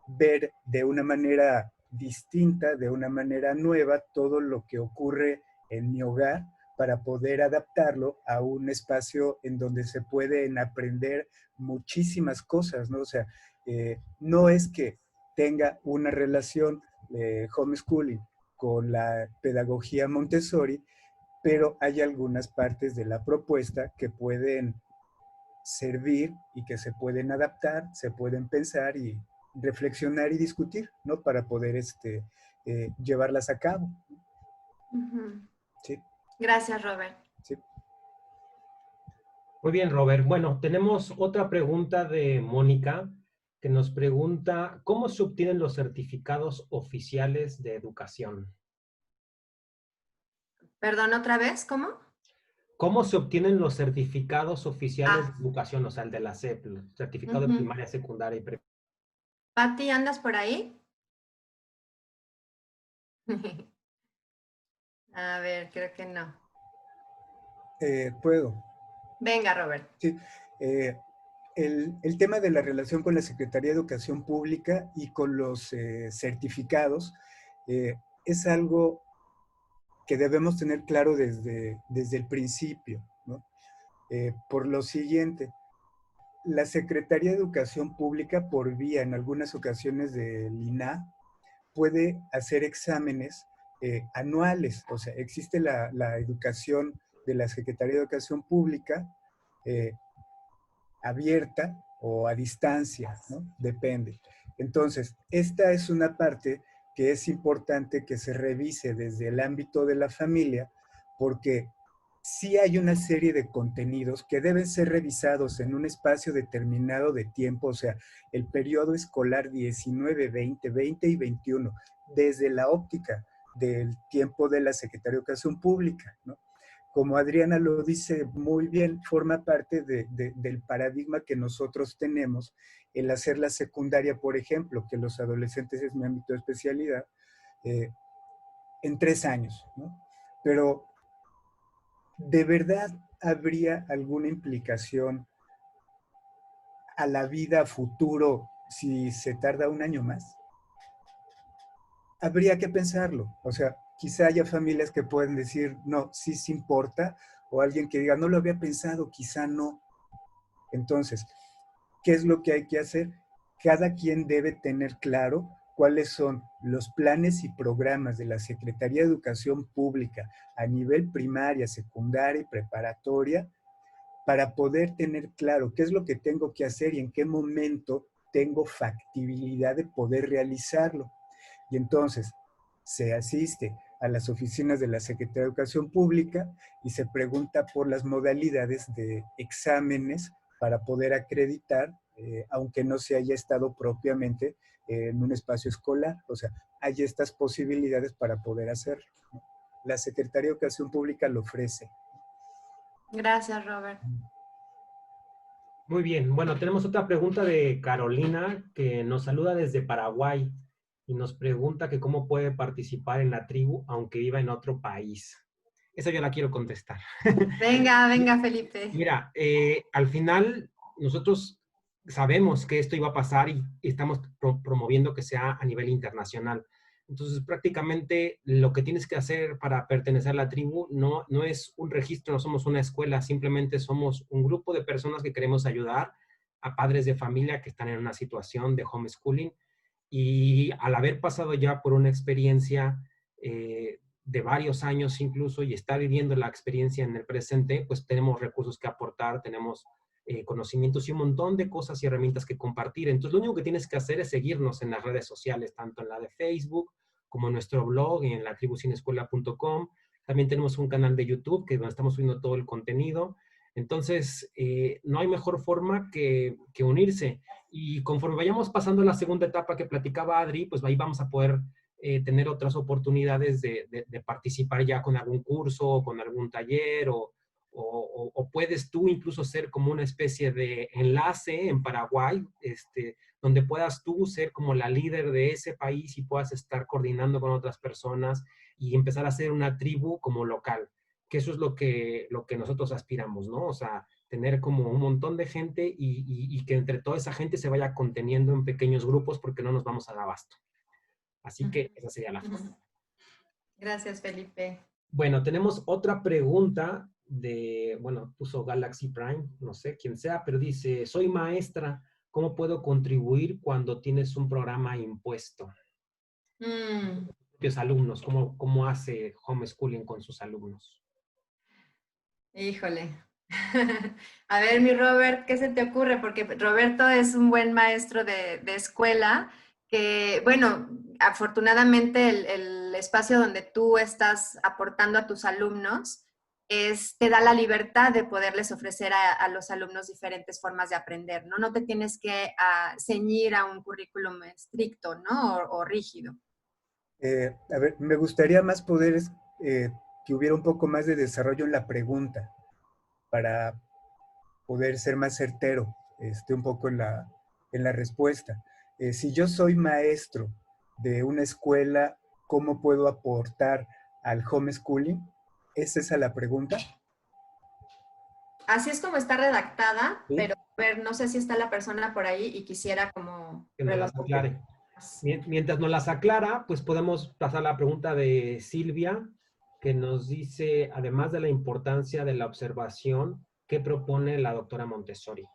ver de una manera distinta, de una manera nueva, todo lo que ocurre en mi hogar para poder adaptarlo a un espacio en donde se pueden aprender muchísimas cosas, ¿no? O sea, no es que tenga una relación homeschooling con la pedagogía Montessori, pero hay algunas partes de la propuesta que pueden servir y que se pueden adaptar, se pueden pensar y reflexionar y discutir, ¿no? Para poder llevarlas a cabo. Uh-huh. Sí. Gracias, Robert. Sí. Muy bien, Robert. Bueno, tenemos otra pregunta de Mónica que nos pregunta, ¿cómo se obtienen los certificados oficiales de educación? Perdón, ¿otra vez? ¿Cómo? ¿Cómo se obtienen los certificados oficiales de educación? O sea, el de la SEP, el certificado de primaria, secundaria y prepa. Pati, ¿andas por ahí? A ver, creo que no. ¿Puedo? Venga, Robert. Sí. El tema de la relación con la Secretaría de Educación Pública y con los certificados es algo que debemos tener claro desde el principio, ¿no? Por lo siguiente, la Secretaría de Educación Pública, por vía en algunas ocasiones del INAH, puede hacer exámenes anuales. O sea, existe la educación de la Secretaría de Educación Pública, abierta o a distancia, ¿no? Depende. Entonces, esta es una parte que es importante que se revise desde el ámbito de la familia, porque sí hay una serie de contenidos que deben ser revisados en un espacio determinado de tiempo, o sea, el periodo escolar 19, 20, 20 y 21, desde la óptica del tiempo de la Secretaría de Educación Pública, ¿no? Como Adriana lo dice muy bien, forma parte del paradigma que nosotros tenemos el hacer la secundaria, por ejemplo, que los adolescentes es mi ámbito de especialidad, en 3 años, ¿no? Pero, ¿de verdad habría alguna implicación a la vida futuro si se tarda 1 año más? Habría que pensarlo. O sea, quizá haya familias que pueden decir, no, sí se importa, o alguien que diga, no lo había pensado, quizá no. Entonces, ¿qué es lo que hay que hacer? Cada quien debe tener claro cuáles son los planes y programas de la Secretaría de Educación Pública a nivel primaria, secundaria y preparatoria para poder tener claro qué es lo que tengo que hacer y en qué momento tengo factibilidad de poder realizarlo. Y entonces se asiste a las oficinas de la Secretaría de Educación Pública y se pregunta por las modalidades de exámenes para poder acreditar, aunque no se haya estado propiamente en un espacio escolar. O sea, hay estas posibilidades para poder hacerlo, ¿no? La Secretaría de Educación Pública lo ofrece. Gracias, Robert. Muy bien. Bueno, tenemos otra pregunta de Carolina, que nos saluda desde Paraguay y nos pregunta que cómo puede participar en la tribu aunque viva en otro país. Esa yo la quiero contestar. Venga, venga, Felipe. Mira, al final nosotros sabemos que esto iba a pasar y estamos promoviendo que sea a nivel internacional. Entonces, prácticamente lo que tienes que hacer para pertenecer a la tribu no es un registro, no somos una escuela, simplemente somos un grupo de personas que queremos ayudar a padres de familia que están en una situación de homeschooling. Y al haber pasado ya por una experiencia de varios años incluso y estar viviendo la experiencia en el presente, pues tenemos recursos que aportar, tenemos conocimientos y un montón de cosas y herramientas que compartir. Entonces, lo único que tienes que hacer es seguirnos en las redes sociales, tanto en la de Facebook como en nuestro blog, en la tribusinescuela.com. También tenemos un canal de YouTube que donde estamos subiendo todo el contenido. Entonces, no hay mejor forma que unirse. Y conforme vayamos pasando la segunda etapa que platicaba Adri, pues ahí vamos a poder tener otras oportunidades de participar ya con algún curso, con algún taller, o puedes tú incluso ser como una especie de enlace en Paraguay, donde puedas tú ser como la líder de ese país y puedas estar coordinando con otras personas y empezar a ser una tribu como local, que eso es lo que nosotros aspiramos, ¿no? O sea, tener como un montón de gente y que entre toda esa gente se vaya conteniendo en pequeños grupos porque no nos vamos a dar abasto. Así que esa sería la forma. Gracias, Felipe. Bueno, tenemos otra pregunta bueno, puso Galaxy Prime, no sé quién sea, pero dice, soy maestra, ¿cómo puedo contribuir cuando tienes un programa impuesto? Los alumnos, ¿cómo hace homeschooling con sus alumnos? Híjole. A ver, mi Robert, ¿qué se te ocurre? Porque Roberto es un buen maestro de escuela que, bueno, afortunadamente el espacio donde tú estás aportando a tus alumnos te da la libertad de poderles ofrecer a los alumnos diferentes formas de aprender, ¿no? No te tienes que ceñir a un currículum estricto, ¿no? O rígido. A ver, me gustaría más poder que hubiera un poco más de desarrollo en la pregunta para poder ser más certero un poco en la respuesta. Si yo soy maestro de una escuela, ¿cómo puedo aportar al homeschooling? ¿Es esa la pregunta? Así es como está redactada, ¿Sí? pero a ver, no sé si está la persona por ahí y quisiera como... Que nos las aclare. Mientras nos las aclara, pues podemos pasar a la pregunta de Silvia, que nos dice, además de la importancia de la observación, ¿qué propone la doctora Montessori?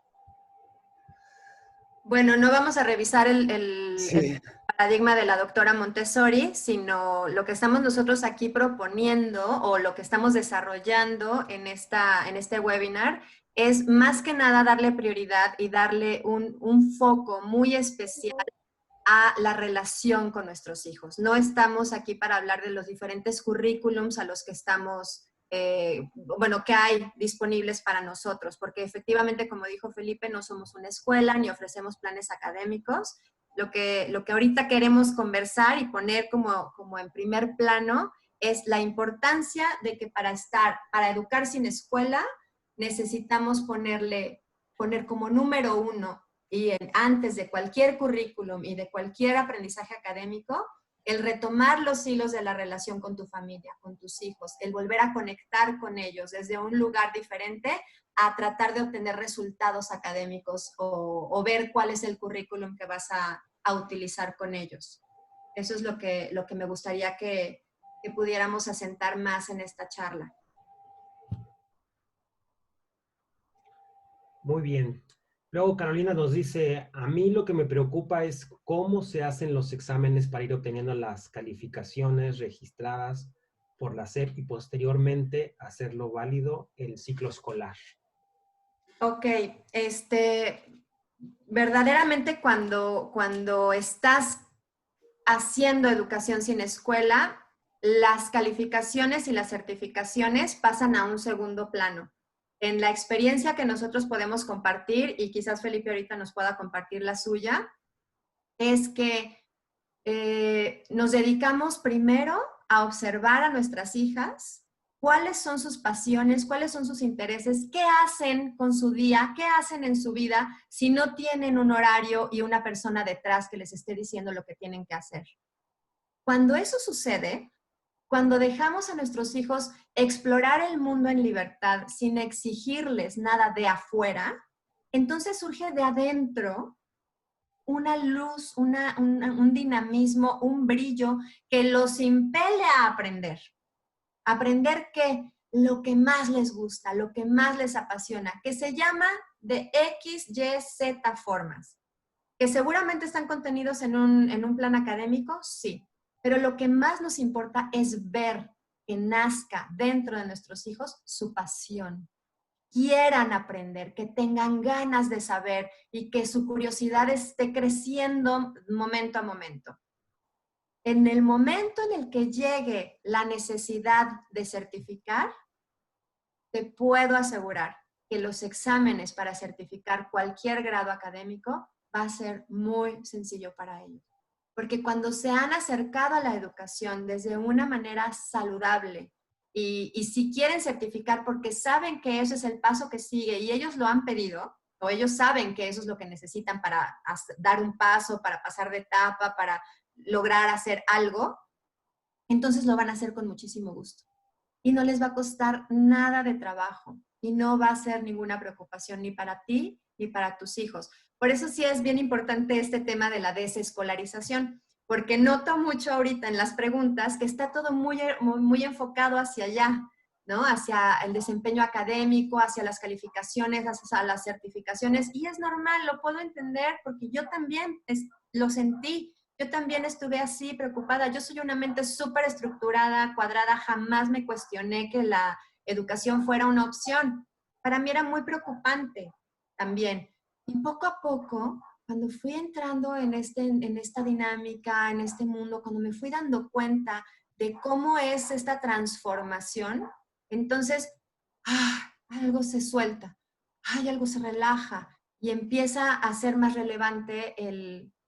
Bueno, no vamos a revisar el Sí. paradigma de la doctora Montessori, sino lo que estamos nosotros aquí proponiendo o lo que estamos desarrollando en este webinar es más que nada darle prioridad y darle un foco muy especial a la relación con nuestros hijos. No estamos aquí para hablar de los diferentes currículums a los que estamos, que hay disponibles para nosotros, porque efectivamente, como dijo Felipe, no somos una escuela ni ofrecemos planes académicos. Lo que ahorita queremos conversar y poner como en primer plano es la importancia de que para educar sin escuela, necesitamos poner como número 1 y antes de cualquier currículum y de cualquier aprendizaje académico, el retomar los hilos de la relación con tu familia, con tus hijos, el volver a conectar con ellos desde un lugar diferente a tratar de obtener resultados académicos o ver cuál es el currículum que vas a utilizar con ellos. Eso es lo que me gustaría que pudiéramos asentar más en esta charla. Muy bien. Luego Carolina nos dice, a mí lo que me preocupa es cómo se hacen los exámenes para ir obteniendo las calificaciones registradas por la SEP y posteriormente hacerlo válido el ciclo escolar. Ok, verdaderamente cuando estás haciendo educación sin escuela, las calificaciones y las certificaciones pasan a un segundo plano. En la experiencia que nosotros podemos compartir, y quizás Felipe ahorita nos pueda compartir la suya, es que nos dedicamos primero a observar a nuestras hijas, cuáles son sus pasiones, cuáles son sus intereses, qué hacen con su día, qué hacen en su vida si no tienen un horario y una persona detrás que les esté diciendo lo que tienen que hacer. Cuando eso sucede, cuando dejamos a nuestros hijos explorar el mundo en libertad sin exigirles nada de afuera, entonces surge de adentro una luz, un dinamismo, un brillo que los impele a aprender. ¿Aprender qué? Lo que más les gusta, lo que más les apasiona, que se llama de X, Y, Z formas. ¿Que seguramente están contenidos en un plan académico? Sí. Pero lo que más nos importa es ver que nazca dentro de nuestros hijos su pasión. Quieran aprender, que tengan ganas de saber y que su curiosidad esté creciendo momento a momento. En el momento en el que llegue la necesidad de certificar, te puedo asegurar que los exámenes para certificar cualquier grado académico va a ser muy sencillo para ellos. Porque cuando se han acercado a la educación desde una manera saludable y si quieren certificar porque saben que eso es el paso que sigue y ellos lo han pedido, o ellos saben que eso es lo que necesitan para dar un paso, para pasar de etapa, para lograr hacer algo, entonces lo van a hacer con muchísimo gusto. Y no les va a costar nada de trabajo y no va a ser ninguna preocupación ni para ti ni para tus hijos. Por eso sí es bien importante este tema de la desescolarización, porque noto mucho ahorita en las preguntas que está todo muy enfocado hacia allá, ¿no? Hacia el desempeño académico, hacia las calificaciones, hacia las certificaciones, y es normal, lo puedo entender porque yo también lo sentí. Yo también estuve así, preocupada. Yo soy una mente súper estructurada, cuadrada. Jamás me cuestioné que la educación fuera una opción. Para mí era muy preocupante también. Y poco a poco, cuando fui entrando en esta dinámica, en este mundo, cuando me fui dando cuenta de cómo es esta transformación, entonces, algo se suelta, algo se relaja y empieza a ser más relevante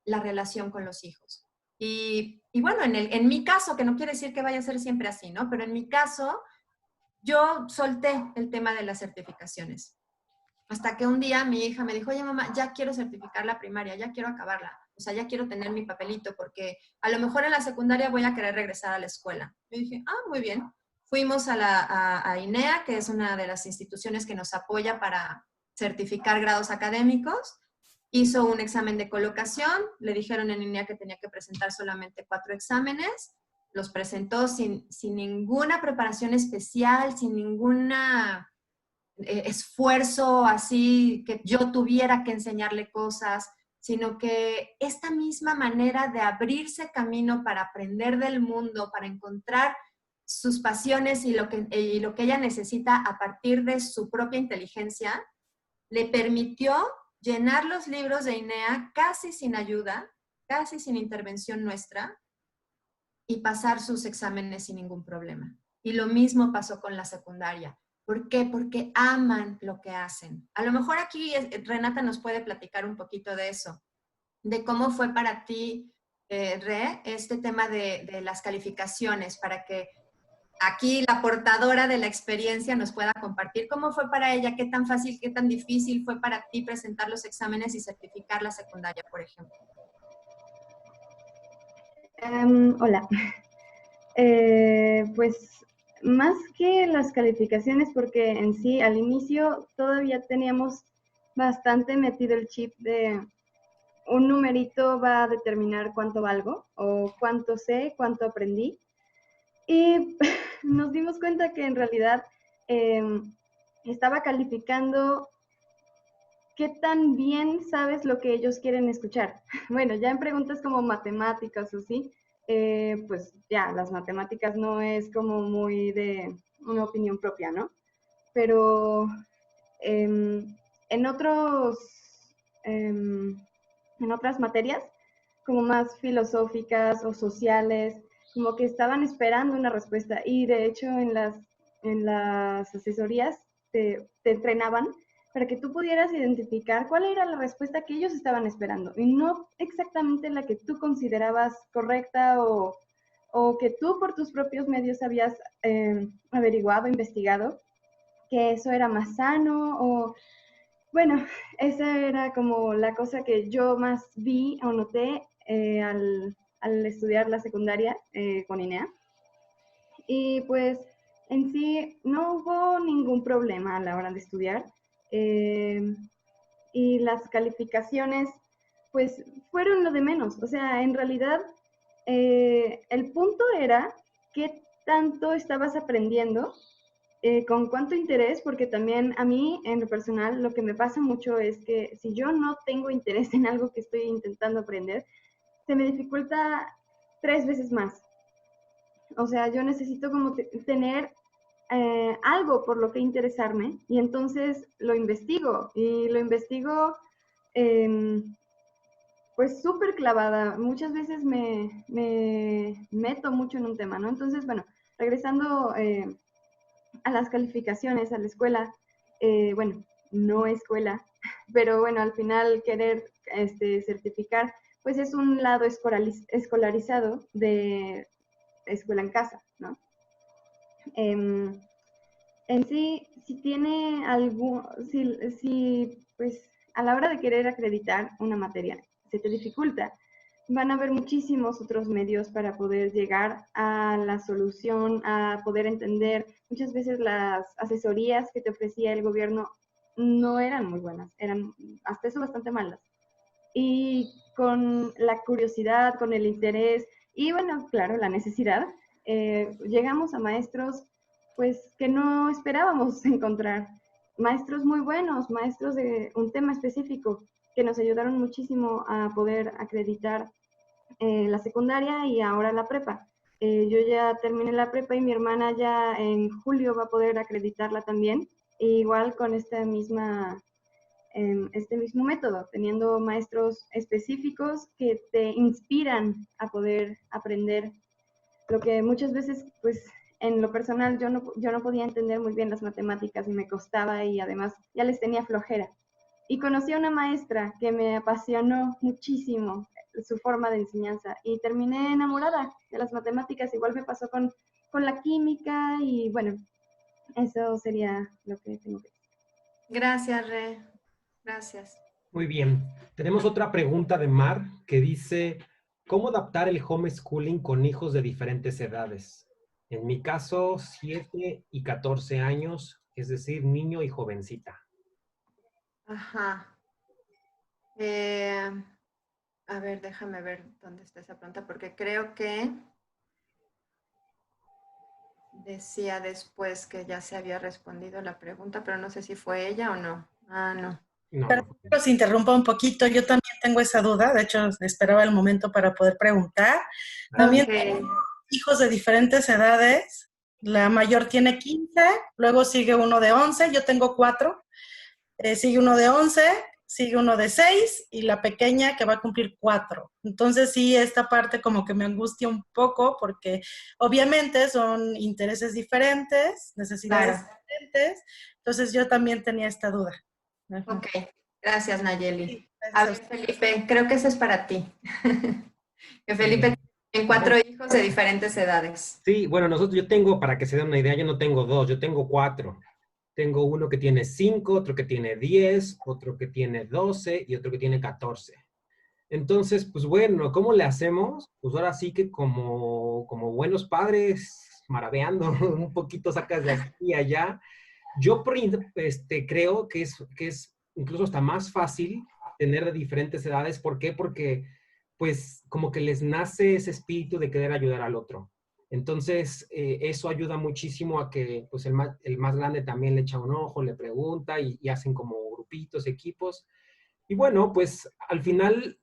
la relación con los hijos. Y bueno, en mi caso, que no quiere decir que vaya a ser siempre así, ¿no? Pero en mi caso, yo solté el tema de las certificaciones. Hasta que un día mi hija me dijo, oye mamá, ya quiero certificar la primaria, ya quiero acabarla. O sea, ya quiero tener mi papelito porque a lo mejor en la secundaria voy a querer regresar a la escuela. Yo dije, muy bien. Fuimos a INEA, que es una de las instituciones que nos apoya para certificar grados académicos. Hizo un examen de colocación, le dijeron en INEA que tenía que presentar solamente 4 exámenes, los presentó sin ninguna preparación especial, sin ninguna esfuerzo así que yo tuviera que enseñarle cosas, sino que esta misma manera de abrirse camino para aprender del mundo, para encontrar sus pasiones y lo que ella necesita a partir de su propia inteligencia, le permitió llenar los libros de INEA casi sin ayuda, casi sin intervención nuestra, y pasar sus exámenes sin ningún problema. Y lo mismo pasó con la secundaria. ¿Por qué? Porque aman lo que hacen. A lo mejor aquí Renata nos puede platicar un poquito de eso, de cómo fue para ti, Re, este tema de las calificaciones, para que aquí la portadora de la experiencia nos pueda compartir cómo fue para ella, qué tan fácil, qué tan difícil fue para ti presentar los exámenes y certificar la secundaria, por ejemplo. Hola. Pues más que las calificaciones, porque en sí al inicio todavía teníamos bastante metido el chip de un numerito va a determinar cuánto valgo o cuánto sé, cuánto aprendí. Y nos dimos cuenta que en realidad estaba calificando qué tan bien sabes lo que ellos quieren escuchar. Bueno, ya en preguntas como matemáticas o sí, pues ya, las matemáticas no es como muy de una opinión propia, ¿no? Pero en otras materias, como más filosóficas o sociales, como que estaban esperando una respuesta y de hecho en las asesorías te entrenaban para que tú pudieras identificar cuál era la respuesta que ellos estaban esperando y no exactamente la que tú considerabas correcta o que tú por tus propios medios habías averiguado, investigado, que eso era más sano o... Bueno, esa era como la cosa que yo más vi o noté al estudiar la secundaria con INEA. Y pues en sí no hubo ningún problema a la hora de estudiar. Y las calificaciones pues fueron lo de menos. O sea, en realidad el punto era qué tanto estabas aprendiendo, con cuánto interés, porque también a mí en lo personal lo que me pasa mucho es que si yo no tengo interés en algo que estoy intentando aprender, se me dificulta 3 veces más. O sea, yo necesito como tener algo por lo que interesarme y entonces lo investigo y lo investigo pues súper clavada. Muchas veces me meto mucho en un tema, ¿no? Entonces, bueno, regresando a las calificaciones, a la escuela, bueno, no escuela, pero bueno, al final querer certificar, pues es un lado escolarizado de escuela en casa, ¿no? En sí, si tiene algún, si pues a la hora de querer acreditar una materia se te dificulta, van a haber muchísimos otros medios para poder llegar a la solución, a poder entender. Muchas veces las asesorías que te ofrecía el gobierno no eran muy buenas, eran hasta eso bastante malas. Y con la curiosidad, con el interés y bueno, claro, la necesidad, llegamos a maestros pues que no esperábamos encontrar. Maestros muy buenos, maestros de un tema específico que nos ayudaron muchísimo a poder acreditar la secundaria y ahora la prepa. Yo ya terminé la prepa y mi hermana ya en julio va a poder acreditarla también, e igual con este mismo método, teniendo maestros específicos que te inspiran a poder aprender lo que muchas veces, pues, en lo personal yo no podía entender muy bien las matemáticas y me costaba y además ya les tenía flojera. Y conocí a una maestra que me apasionó muchísimo su forma de enseñanza y terminé enamorada de las matemáticas. Igual me pasó con la química y bueno, eso sería lo que tengo que decir. Gracias, Re. Gracias. Muy bien. Tenemos otra pregunta de Mar que dice, ¿cómo adaptar el homeschooling con hijos de diferentes edades? En mi caso, 7 y 14 años, es decir, niño y jovencita. Ajá. A ver, déjame ver dónde está esa pregunta, porque creo que decía después que ya se había respondido la pregunta, pero no sé si fue ella o no. Ah, no. No, Pero los interrumpo un poquito, yo también tengo esa duda, de hecho esperaba el momento para poder preguntar. También Ok. hijos de diferentes edades, la mayor tiene 15, luego sigue uno de 11, yo tengo 4, sigue uno de 11, sigue uno de 6 y la pequeña que va a cumplir 4. Entonces sí, esta parte como que me angustia un poco porque obviamente son intereses diferentes, necesidades Claro. diferentes, entonces yo también tenía esta duda. Ajá. Ok, gracias Nayeli. Sí, A gracias a ver, usted. Felipe, creo que ese es para ti. Que Felipe tiene 4 hijos de diferentes edades. Sí, bueno, yo tengo, para que se den una idea, yo no tengo 2, yo tengo 4. Tengo uno que tiene 5, otro que tiene 10, otro que tiene 12 y otro que tiene 14. Entonces, pues bueno, ¿cómo le hacemos? Pues ahora sí que como buenos padres, maraveando un poquito, sacas de aquí y allá. Yo creo que es incluso hasta más fácil tener de diferentes edades. ¿Por qué? Porque pues como que les nace ese espíritu de querer ayudar al otro. Entonces, eso ayuda muchísimo a que pues el más grande también le echa un ojo, le pregunta y hacen como grupitos, equipos. Y bueno, pues al final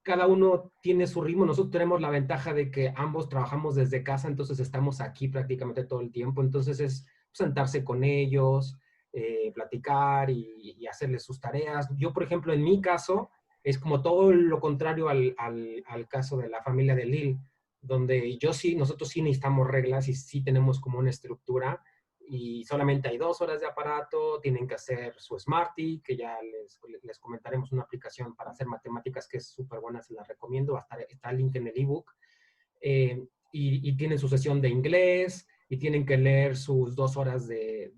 cada uno tiene su ritmo. Nosotros tenemos la ventaja de que ambos trabajamos desde casa, entonces estamos aquí prácticamente todo el tiempo. Entonces es sentarse con ellos, platicar y hacerles sus tareas. Yo, por ejemplo, en mi caso, es como todo lo contrario al caso de la familia de Lil, donde nosotros sí necesitamos reglas y sí tenemos como una estructura y solamente hay 2 horas de aparato, tienen que hacer su Smarty, que ya les comentaremos una aplicación para hacer matemáticas que es súper buena, se la recomiendo, está el link en el ebook, y tienen su sesión de inglés, y tienen que leer sus 2 horas de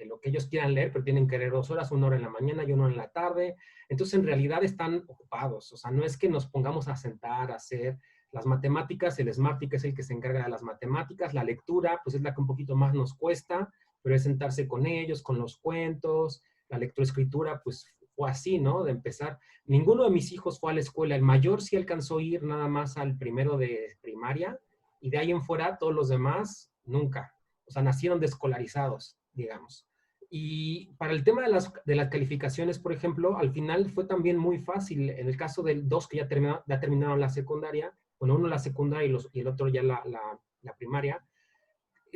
lo que ellos quieran leer, pero tienen que leer 2 horas, 1 hora en la mañana y 1 en la tarde. Entonces, en realidad están ocupados. O sea, no es que nos pongamos a sentar a hacer las matemáticas, el Smarty, que es el que se encarga de las matemáticas, la lectura, pues es la que un poquito más nos cuesta, pero es sentarse con ellos, con los cuentos, la lectoescritura, pues fue así, ¿no? De empezar. Ninguno de mis hijos fue a la escuela. El mayor sí alcanzó a ir nada más al primero de primaria, y de ahí en fuera todos los demás nunca. O sea, nacieron desescolarizados, digamos. Y para el tema de las calificaciones, por ejemplo, al final fue también muy fácil. En el caso de 2 que ya terminaron la secundaria, bueno, uno la secundaria y el otro ya la primaria,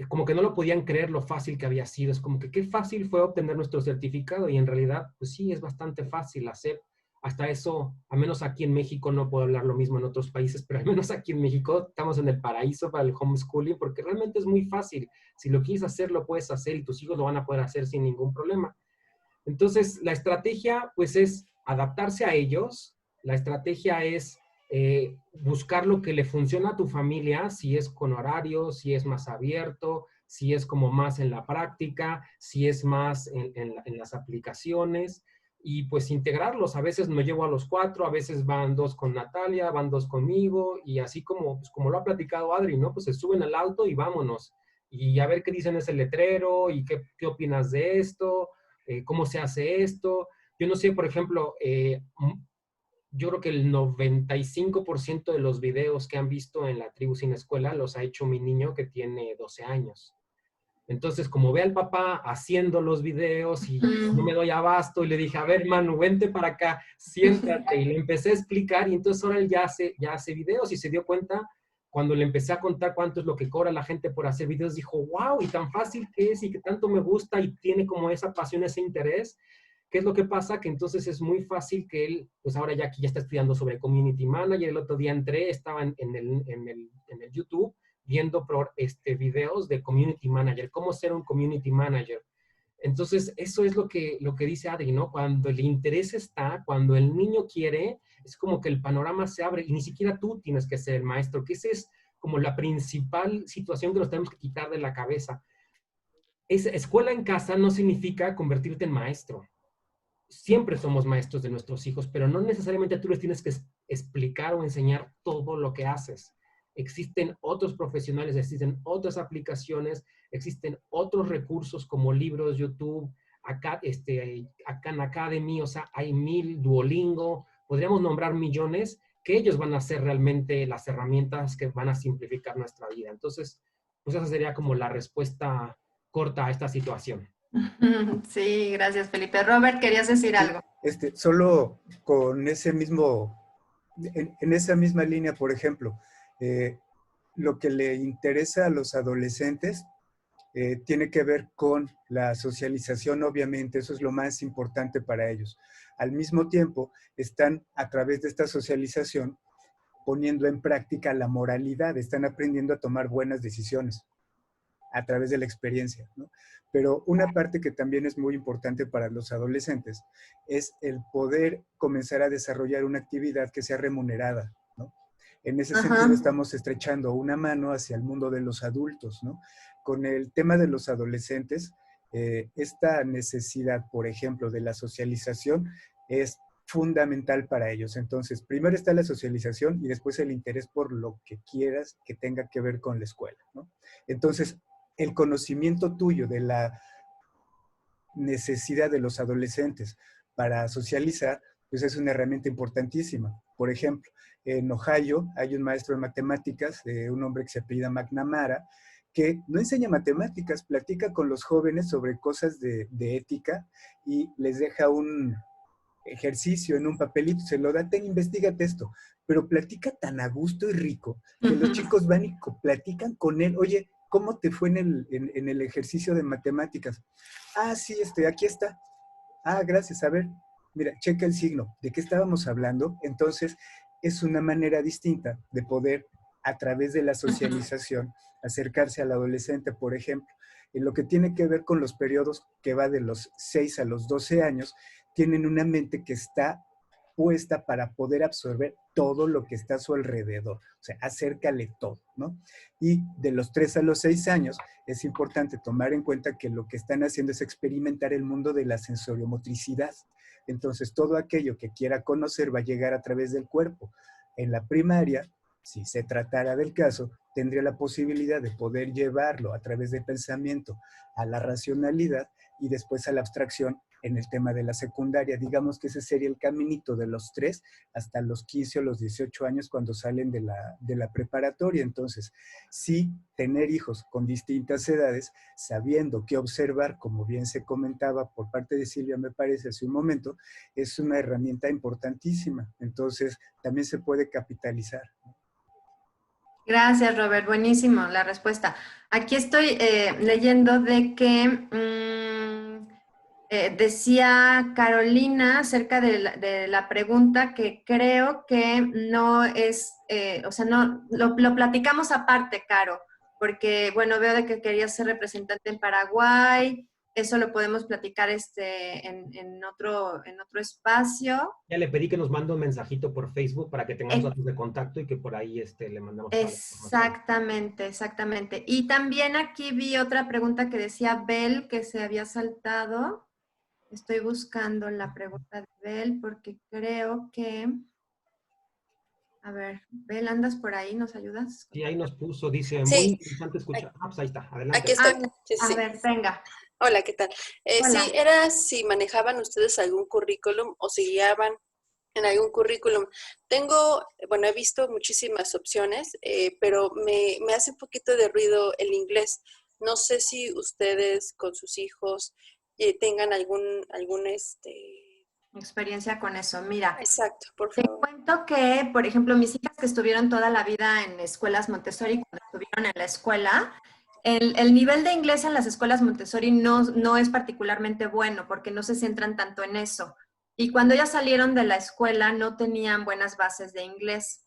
como que no lo podían creer lo fácil que había sido. Es como que qué fácil fue obtener nuestro certificado, y en realidad, pues sí, es bastante fácil hacer. Hasta eso, al menos aquí en México, no puedo hablar lo mismo en otros países, pero al menos aquí en México estamos en el paraíso para el homeschooling, porque realmente es muy fácil. Si lo quieres hacer, lo puedes hacer y tus hijos lo van a poder hacer sin ningún problema. Entonces, la estrategia, pues, es adaptarse a ellos. La estrategia es buscar lo que le funciona a tu familia, si es con horarios, si es más abierto, si es como más en la práctica, si es más en las aplicaciones, y pues integrarlos. A veces me llevo a los 4, a veces van 2 con Natalia, van 2 conmigo, y así como, pues, como lo ha platicado Adri, ¿no? Pues se suben al auto y vámonos. Y a ver qué dicen ese letrero y qué opinas de esto. ¿Cómo se hace esto? Yo no sé, por ejemplo, yo creo que el 95% de los videos que han visto en la tribu sin escuela los ha hecho mi niño que tiene 12 años. Entonces, como ve al papá haciendo los videos y no me doy abasto, y le dije, a ver, Manu, vente para acá, siéntate, y le empecé a explicar, y entonces ahora él ya hace videos, y se dio cuenta cuando le empecé a contar cuánto es lo que cobra la gente por hacer videos. Dijo, wow, y tan fácil que es, y que tanto me gusta, y tiene como esa pasión, ese interés. ¿Qué es lo que pasa? Que entonces es muy fácil que él, pues ahora ya aquí ya está estudiando sobre Community Manager. El otro día entré, estaba en el YouTube viendo videos de Community Manager, cómo ser un Community Manager. Entonces, eso es lo que dice Adri, ¿no? Cuando el interés está, cuando el niño quiere, es como que el panorama se abre, y ni siquiera tú tienes que ser el maestro, que esa es como la principal situación que nos tenemos que quitar de la cabeza. Escuela en casa no significa convertirte en maestro. Siempre somos maestros de nuestros hijos, pero no necesariamente tú les tienes que explicar o enseñar todo lo que haces. Existen otros profesionales, existen otras aplicaciones, existen otros recursos como libros, YouTube, Khan Academy, o sea, hay 1000, Duolingo, podríamos nombrar millones, que ellos van a ser realmente las herramientas que van a simplificar nuestra vida. Entonces, pues esa sería como la respuesta corta a esta situación. Sí, gracias, Felipe. Robert, ¿querías decir algo? Solo con ese mismo, en esa misma línea, por ejemplo, lo que le interesa a los adolescentes tiene que ver con la socialización, obviamente, eso es lo más importante para ellos. Al mismo tiempo, están a través de esta socialización poniendo en práctica la moralidad, están aprendiendo a tomar buenas decisiones a través de la experiencia, ¿no? Pero una parte que también es muy importante para los adolescentes es el poder comenzar a desarrollar una actividad que sea remunerada, ¿no? En ese sentido estamos estrechando una mano hacia el mundo de los adultos, ¿no? Con el tema de los adolescentes, esta necesidad, por ejemplo, de la socialización es fundamental para ellos. Entonces, primero está la socialización y después el interés por lo que quieras que tenga que ver con la escuela, ¿no? Entonces, el conocimiento tuyo de la necesidad de los adolescentes para socializar, pues es una herramienta importantísima. Por ejemplo, en Ohio hay un maestro de matemáticas, un hombre que se apellida McNamara, que no enseña matemáticas, platica con los jóvenes sobre cosas de ética y les deja un ejercicio en un papelito, se lo da, investígate esto, pero platica tan a gusto y rico que los chicos van y platican con él, oye, ¿cómo te fue en el ejercicio de matemáticas? Ah, sí, aquí está. Ah, gracias, a ver, mira, checa el signo, ¿de qué estábamos hablando? Entonces, es una manera distinta de poder, a través de la socialización, acercarse al adolescente, por ejemplo. En lo que tiene que ver con los periodos que va de los 6 a los 12 años, tienen una mente que está puesta para poder absorber todo lo que está a su alrededor. O sea, acércale todo, ¿no? Y de los 3 a los 6 años es importante tomar en cuenta que lo que están haciendo es experimentar el mundo de la sensoriomotricidad. Entonces, todo aquello que quiera conocer va a llegar a través del cuerpo. En la primaria, si se tratara del caso, tendría la posibilidad de poder llevarlo a través del pensamiento a la racionalidad y después a la abstracción en el tema de la secundaria. Digamos que ese sería el caminito de los 3 hasta los 15 o los 18 años cuando salen de la preparatoria. Entonces, sí, tener hijos con distintas edades, sabiendo qué observar, como bien se comentaba por parte de Silvia, me parece, hace un momento, es una herramienta importantísima. Entonces, también se puede capitalizar. Gracias, Robert. Buenísimo la respuesta. Aquí estoy leyendo de que decía Carolina acerca de la pregunta que creo que no es, o sea, no, lo platicamos aparte, Caro, porque, bueno, veo de que querías ser representante en Paraguay, eso lo podemos platicar en otro espacio. Ya le pedí que nos mande un mensajito por Facebook para que tengamos datos de contacto y que por ahí le mandamos toda la información. Exactamente, exactamente. Y también aquí vi otra pregunta que decía Bel, que se había saltado. Estoy buscando la pregunta de Bel porque creo que... A ver, Bel, ¿andas por ahí? ¿Nos ayudas? Sí, ahí nos puso, dice, Sí. muy interesante escuchar. Ah, pues ahí está, adelante. Aquí estoy. Sí, A sí. ver, venga. Hola, ¿qué tal? Hola. Sí, era si manejaban ustedes algún currículum o si guiaban en algún currículum. Bueno, he visto muchísimas opciones, pero me hace un poquito de ruido el inglés. No sé si ustedes con sus hijos tengan algún Experiencia con eso. Mira, Exacto, por te favor. cuento que, por ejemplo, mis hijas que estuvieron toda la vida en escuelas Montessori, cuando estuvieron en la escuela, el nivel de inglés en las escuelas Montessori no es particularmente bueno porque no se centran tanto en eso. Y cuando ellas salieron de la escuela no tenían buenas bases de inglés.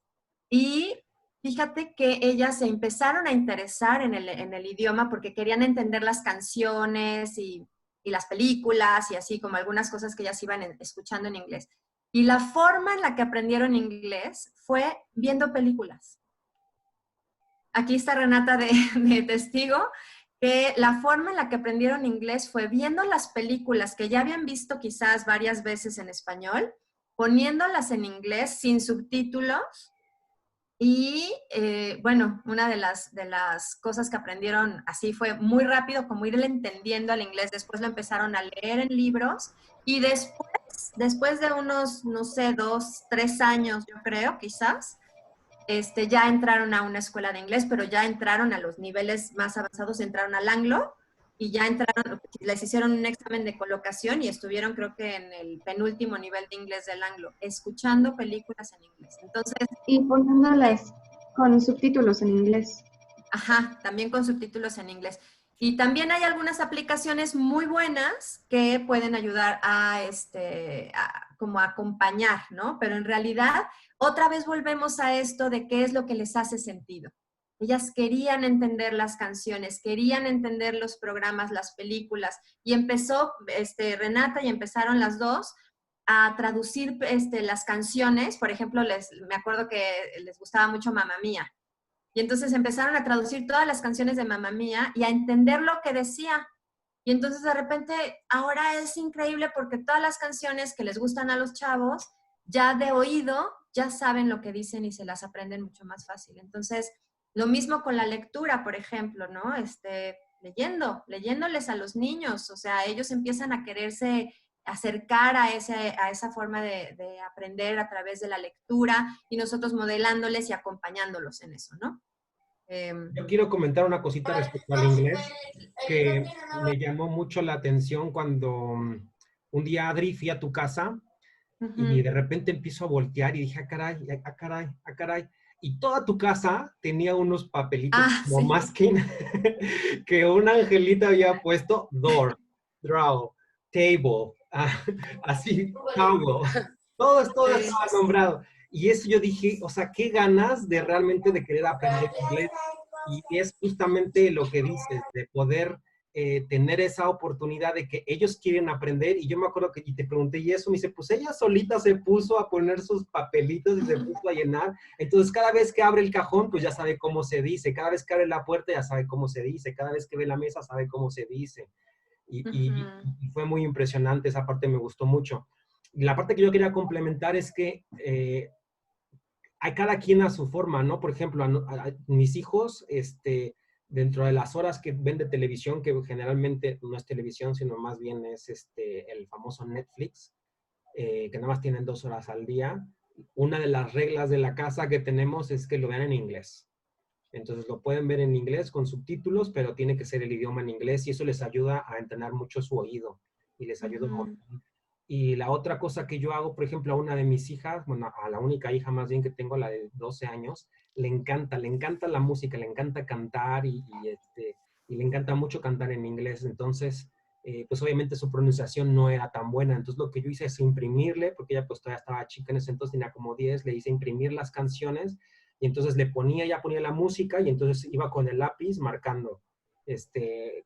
Y fíjate que ellas se empezaron a interesar en el idioma porque querían entender las canciones y las películas y así como algunas cosas que ellas iban escuchando en inglés. Y la forma en la que aprendieron inglés fue viendo películas. Aquí está Renata de testigo, que la forma en la que aprendieron inglés fue viendo las películas que ya habían visto quizás varias veces en español, poniéndolas en inglés sin subtítulos. Y bueno, una de las cosas que aprendieron así fue muy rápido, como irle entendiendo al inglés. Después lo empezaron a leer en libros y después de unos, no sé, 2, 3 años, yo creo, quizás, ya entraron a una escuela de inglés, pero ya entraron a los niveles más avanzados, entraron al Anglo y ya entraron, les hicieron un examen de colocación y estuvieron creo que en el penúltimo nivel de inglés del Anglo, escuchando películas en inglés. Entonces... Y poniéndolas con subtítulos en inglés. Ajá, también con subtítulos en inglés. Y también hay algunas aplicaciones muy buenas que pueden ayudar a, como a acompañar, ¿no? Pero en realidad, otra vez volvemos a esto de qué es lo que les hace sentido. Ellas querían entender las canciones, querían entender los programas, las películas, y empezó Renata y empezaron las dos a traducir las canciones. Por ejemplo, me acuerdo que les gustaba mucho Mamma Mía. Y entonces empezaron a traducir todas las canciones de Mamma Mía y a entender lo que decía. Y entonces de repente ahora es increíble porque todas las canciones que les gustan a los chavos, ya de oído, ya saben lo que dicen y se las aprenden mucho más fácil. Entonces, lo mismo con la lectura, por ejemplo, ¿no? Leyéndoles a los niños, o sea, ellos empiezan a quererse acercar a esa forma de aprender a través de la lectura y nosotros modelándoles y acompañándolos en eso, ¿no? Yo quiero comentar una cosita respecto al inglés que me llamó mucho la atención cuando un día, Adri, fui a tu casa y de repente empiezo a voltear y dije, ah, caray, ah, caray, ah, caray. Y toda tu casa tenía unos papelitos como sí. masking que un angelito había puesto door, draw, table, así, towel. Todo estaba nombrado. Y eso yo dije, o sea, qué ganas de realmente de querer aprender inglés. Y es justamente lo que dices, de poder tener esa oportunidad de que ellos quieren aprender. Y yo me acuerdo que y te pregunté, y eso me dice, pues ella solita se puso a poner sus papelitos y se puso a llenar. Entonces, cada vez que abre el cajón, pues ya sabe cómo se dice. Cada vez que abre la puerta, ya sabe cómo se dice. Cada vez que ve la mesa, sabe cómo se dice. Y fue muy impresionante, esa parte me gustó mucho. Y la parte que yo quería complementar es que hay cada quien a su forma, ¿no? Por ejemplo, a mis hijos, dentro de las horas que ven de televisión, que generalmente no es televisión, sino más bien es el famoso Netflix, que nada más tienen 2 horas al día, una de las reglas de la casa que tenemos es que lo vean en inglés. Entonces lo pueden ver en inglés con subtítulos, pero tiene que ser el idioma en inglés y eso les ayuda a entrenar mucho su oído y les ayuda un montón. Y la otra cosa que yo hago, por ejemplo, a una de mis hijas, bueno, a la única hija más bien que tengo, la de 12 años, le encanta la música, le encanta cantar y le encanta mucho cantar en inglés. Entonces, pues obviamente su pronunciación no era tan buena. Entonces lo que yo hice es imprimirle, porque ella pues todavía estaba chica en ese entonces, tenía como 10, le hice imprimir las canciones y entonces ella ponía la música y entonces iba con el lápiz marcando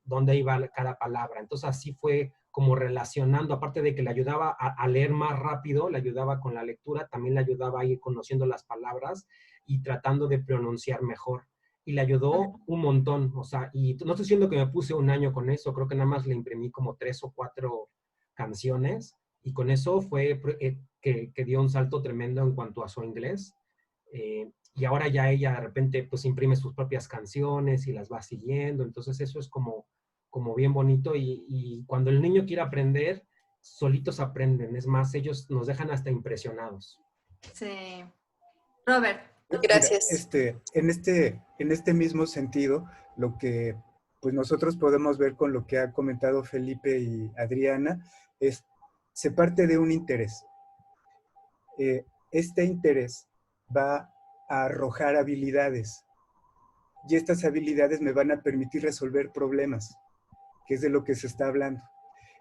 dónde iba cada palabra. Entonces así fue como relacionando, aparte de que le ayudaba a leer más rápido, le ayudaba con la lectura, también le ayudaba a ir conociendo las palabras y tratando de pronunciar mejor. Y le ayudó un montón, o sea, y no estoy diciendo que me puse un año con eso, creo que nada más le imprimí como 3 o 4 canciones y con eso fue que dio un salto tremendo en cuanto a su inglés. Y ahora ya ella de repente pues imprime sus propias canciones y las va siguiendo, entonces eso es como bien bonito y cuando el niño quiere aprender, solitos aprenden, es más, ellos nos dejan hasta impresionados. Sí. Robert. Gracias. Mira, en este mismo sentido, lo que pues nosotros podemos ver con lo que ha comentado Felipe y Adriana, se parte de un interés. Este interés va a arrojar habilidades y estas habilidades me van a permitir resolver problemas, que es de lo que se está hablando.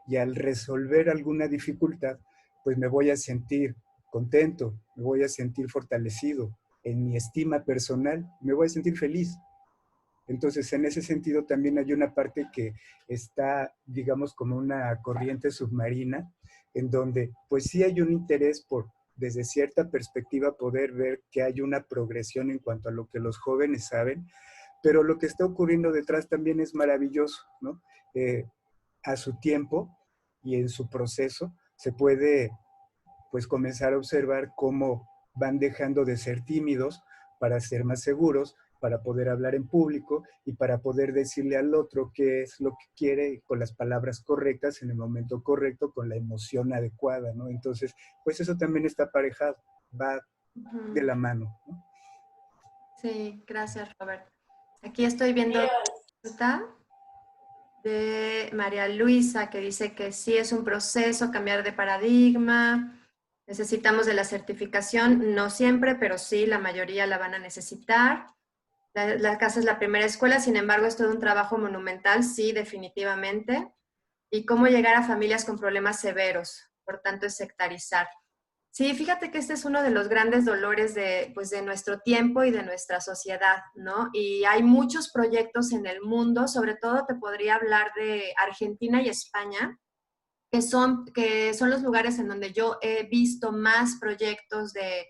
Y al resolver alguna dificultad, pues me voy a sentir contento, me voy a sentir fortalecido en mi estima personal, me voy a sentir feliz. Entonces, en ese sentido también hay una parte que está, digamos, como una corriente submarina, en donde pues sí hay un interés por, desde cierta perspectiva, poder ver que hay una progresión en cuanto a lo que los jóvenes saben, pero lo que está ocurriendo detrás también es maravilloso, ¿no? A su tiempo y en su proceso se puede pues comenzar a observar cómo van dejando de ser tímidos para ser más seguros, para poder hablar en público y para poder decirle al otro qué es lo que quiere con las palabras correctas en el momento correcto, con la emoción adecuada, ¿no? Entonces, pues eso también está aparejado, va de la mano, ¿no? Sí, gracias, Robert. Aquí estoy viendo. ¿Está? de María Luisa, que dice que sí es un proceso cambiar de paradigma. Necesitamos de la certificación, no siempre, pero sí, la mayoría la van a necesitar. La casa es la primera escuela, sin embargo, es todo un trabajo monumental, sí, definitivamente. Y cómo llegar a familias con problemas severos, por tanto, es sectarizar. Sí, fíjate que este es uno de los grandes dolores de, pues, de nuestro tiempo y de nuestra sociedad, ¿no? Y hay muchos proyectos en el mundo, sobre todo te podría hablar de Argentina y España, que son los lugares en donde yo he visto más proyectos de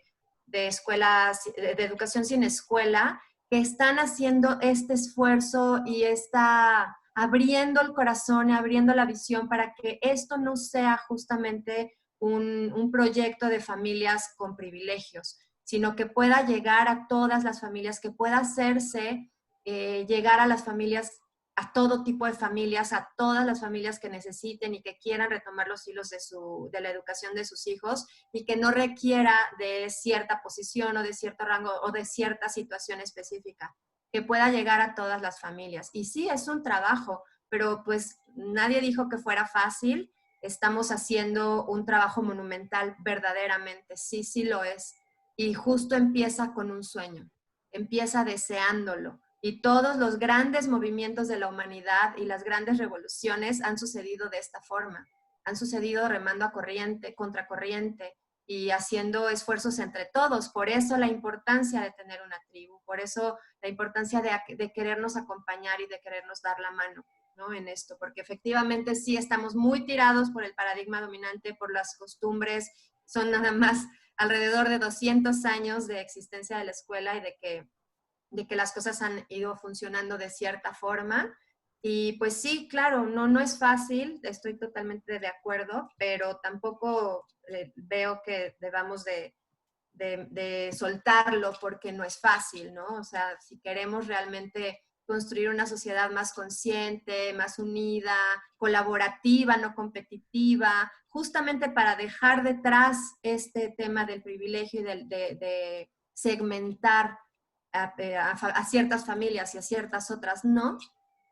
escuelas, de educación sin escuela, que están haciendo este esfuerzo y está abriendo el corazón, abriendo la visión para que esto no sea justamente un proyecto de familias con privilegios, sino que pueda llegar a todas las familias, que pueda hacerse llegar a las familias, a todo tipo de familias, a todas las familias que necesiten y que quieran retomar los hilos de la educación de sus hijos y que no requiera de cierta posición o de cierto rango o de cierta situación específica, que pueda llegar a todas las familias. Y sí, es un trabajo, pero pues nadie dijo que fuera fácil. Estamos haciendo un trabajo monumental verdaderamente, sí, sí lo es. Y justo empieza con un sueño, empieza deseándolo. Y todos los grandes movimientos de la humanidad y las grandes revoluciones han sucedido de esta forma. Han sucedido remando a corriente, contracorriente y haciendo esfuerzos entre todos. Por eso la importancia de tener una tribu, por eso la importancia de querernos acompañar y de querernos dar la mano, ¿no? En esto, porque efectivamente sí estamos muy tirados por el paradigma dominante, por las costumbres. Son nada más alrededor de 200 años de existencia de la escuela y de que las cosas han ido funcionando de cierta forma. Y pues sí, claro, no es fácil, estoy totalmente de acuerdo, pero tampoco veo que debamos de soltarlo porque no es fácil, ¿no? O sea, si queremos realmente construir una sociedad más consciente, más unida, colaborativa, no competitiva, justamente para dejar detrás este tema del privilegio y de segmentar a ciertas familias y a ciertas otras no,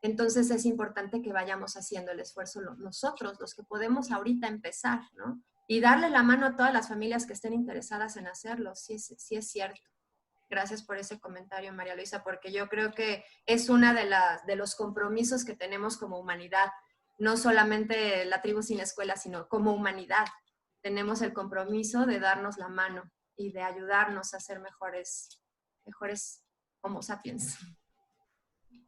entonces es importante que vayamos haciendo el esfuerzo nosotros, los que podemos ahorita empezar, ¿no? Y darle la mano a todas las familias que estén interesadas en hacerlo, sí es cierto. Gracias por ese comentario, María Luisa, porque yo creo que es una de los compromisos que tenemos como humanidad, no solamente la tribu sin escuela, sino como humanidad. Tenemos el compromiso de darnos la mano y de ayudarnos a ser mejores Homo sapiens.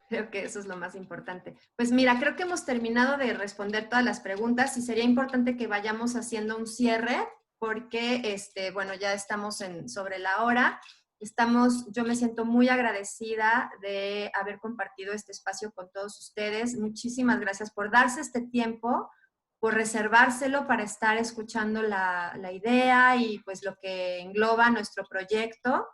Creo que eso es lo más importante. Pues mira, creo que hemos terminado de responder todas las preguntas y sería importante que vayamos haciendo un cierre porque, bueno, ya estamos sobre la hora. Yo me siento muy agradecida de haber compartido este espacio con todos ustedes. Muchísimas gracias por darse este tiempo, por reservárselo para estar escuchando la idea y pues lo que engloba nuestro proyecto,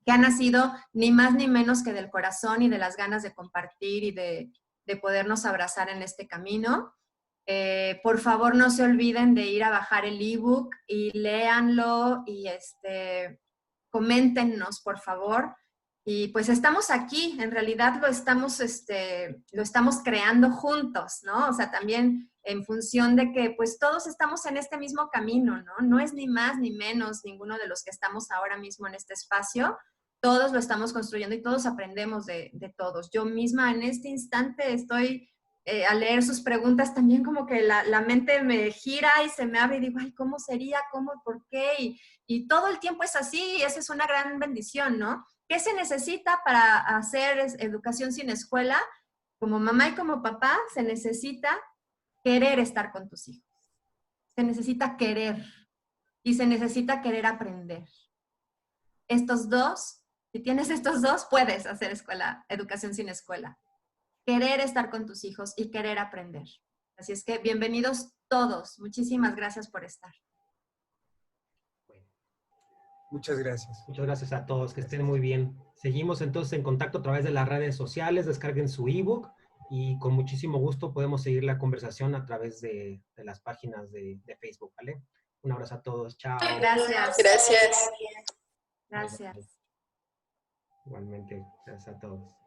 que ha nacido ni más ni menos que del corazón y de las ganas de compartir y de podernos abrazar en este camino. Por favor, no se olviden de ir a bajar el ebook y léanlo y coméntenos, por favor. Y pues estamos aquí, en realidad lo estamos creando juntos, ¿no? O sea, también en función de que pues todos estamos en este mismo camino, ¿no? No es ni más ni menos ninguno de los que estamos ahora mismo en este espacio. Todos lo estamos construyendo y todos aprendemos de todos. Yo misma en este instante estoy al leer sus preguntas también como que la mente me gira y se me abre y digo, ay, ¿cómo sería? ¿Cómo? ¿Por qué? Y todo el tiempo es así y esa es una gran bendición, ¿no? ¿Qué se necesita para hacer educación sin escuela? Como mamá y como papá se necesita querer estar con tus hijos. Se necesita querer y se necesita querer aprender. Estos dos, si tienes estos dos, puedes hacer educación sin escuela. Querer estar con tus hijos y querer aprender. Así es que bienvenidos todos. Muchísimas gracias por estar. Muchas gracias. Muchas gracias a todos, que estén muy bien. Seguimos entonces en contacto a través de las redes sociales, descarguen su ebook y con muchísimo gusto podemos seguir la conversación a través de las páginas de Facebook, ¿vale? Un abrazo a todos, chao. Gracias. Gracias. Gracias. Igualmente, gracias a todos.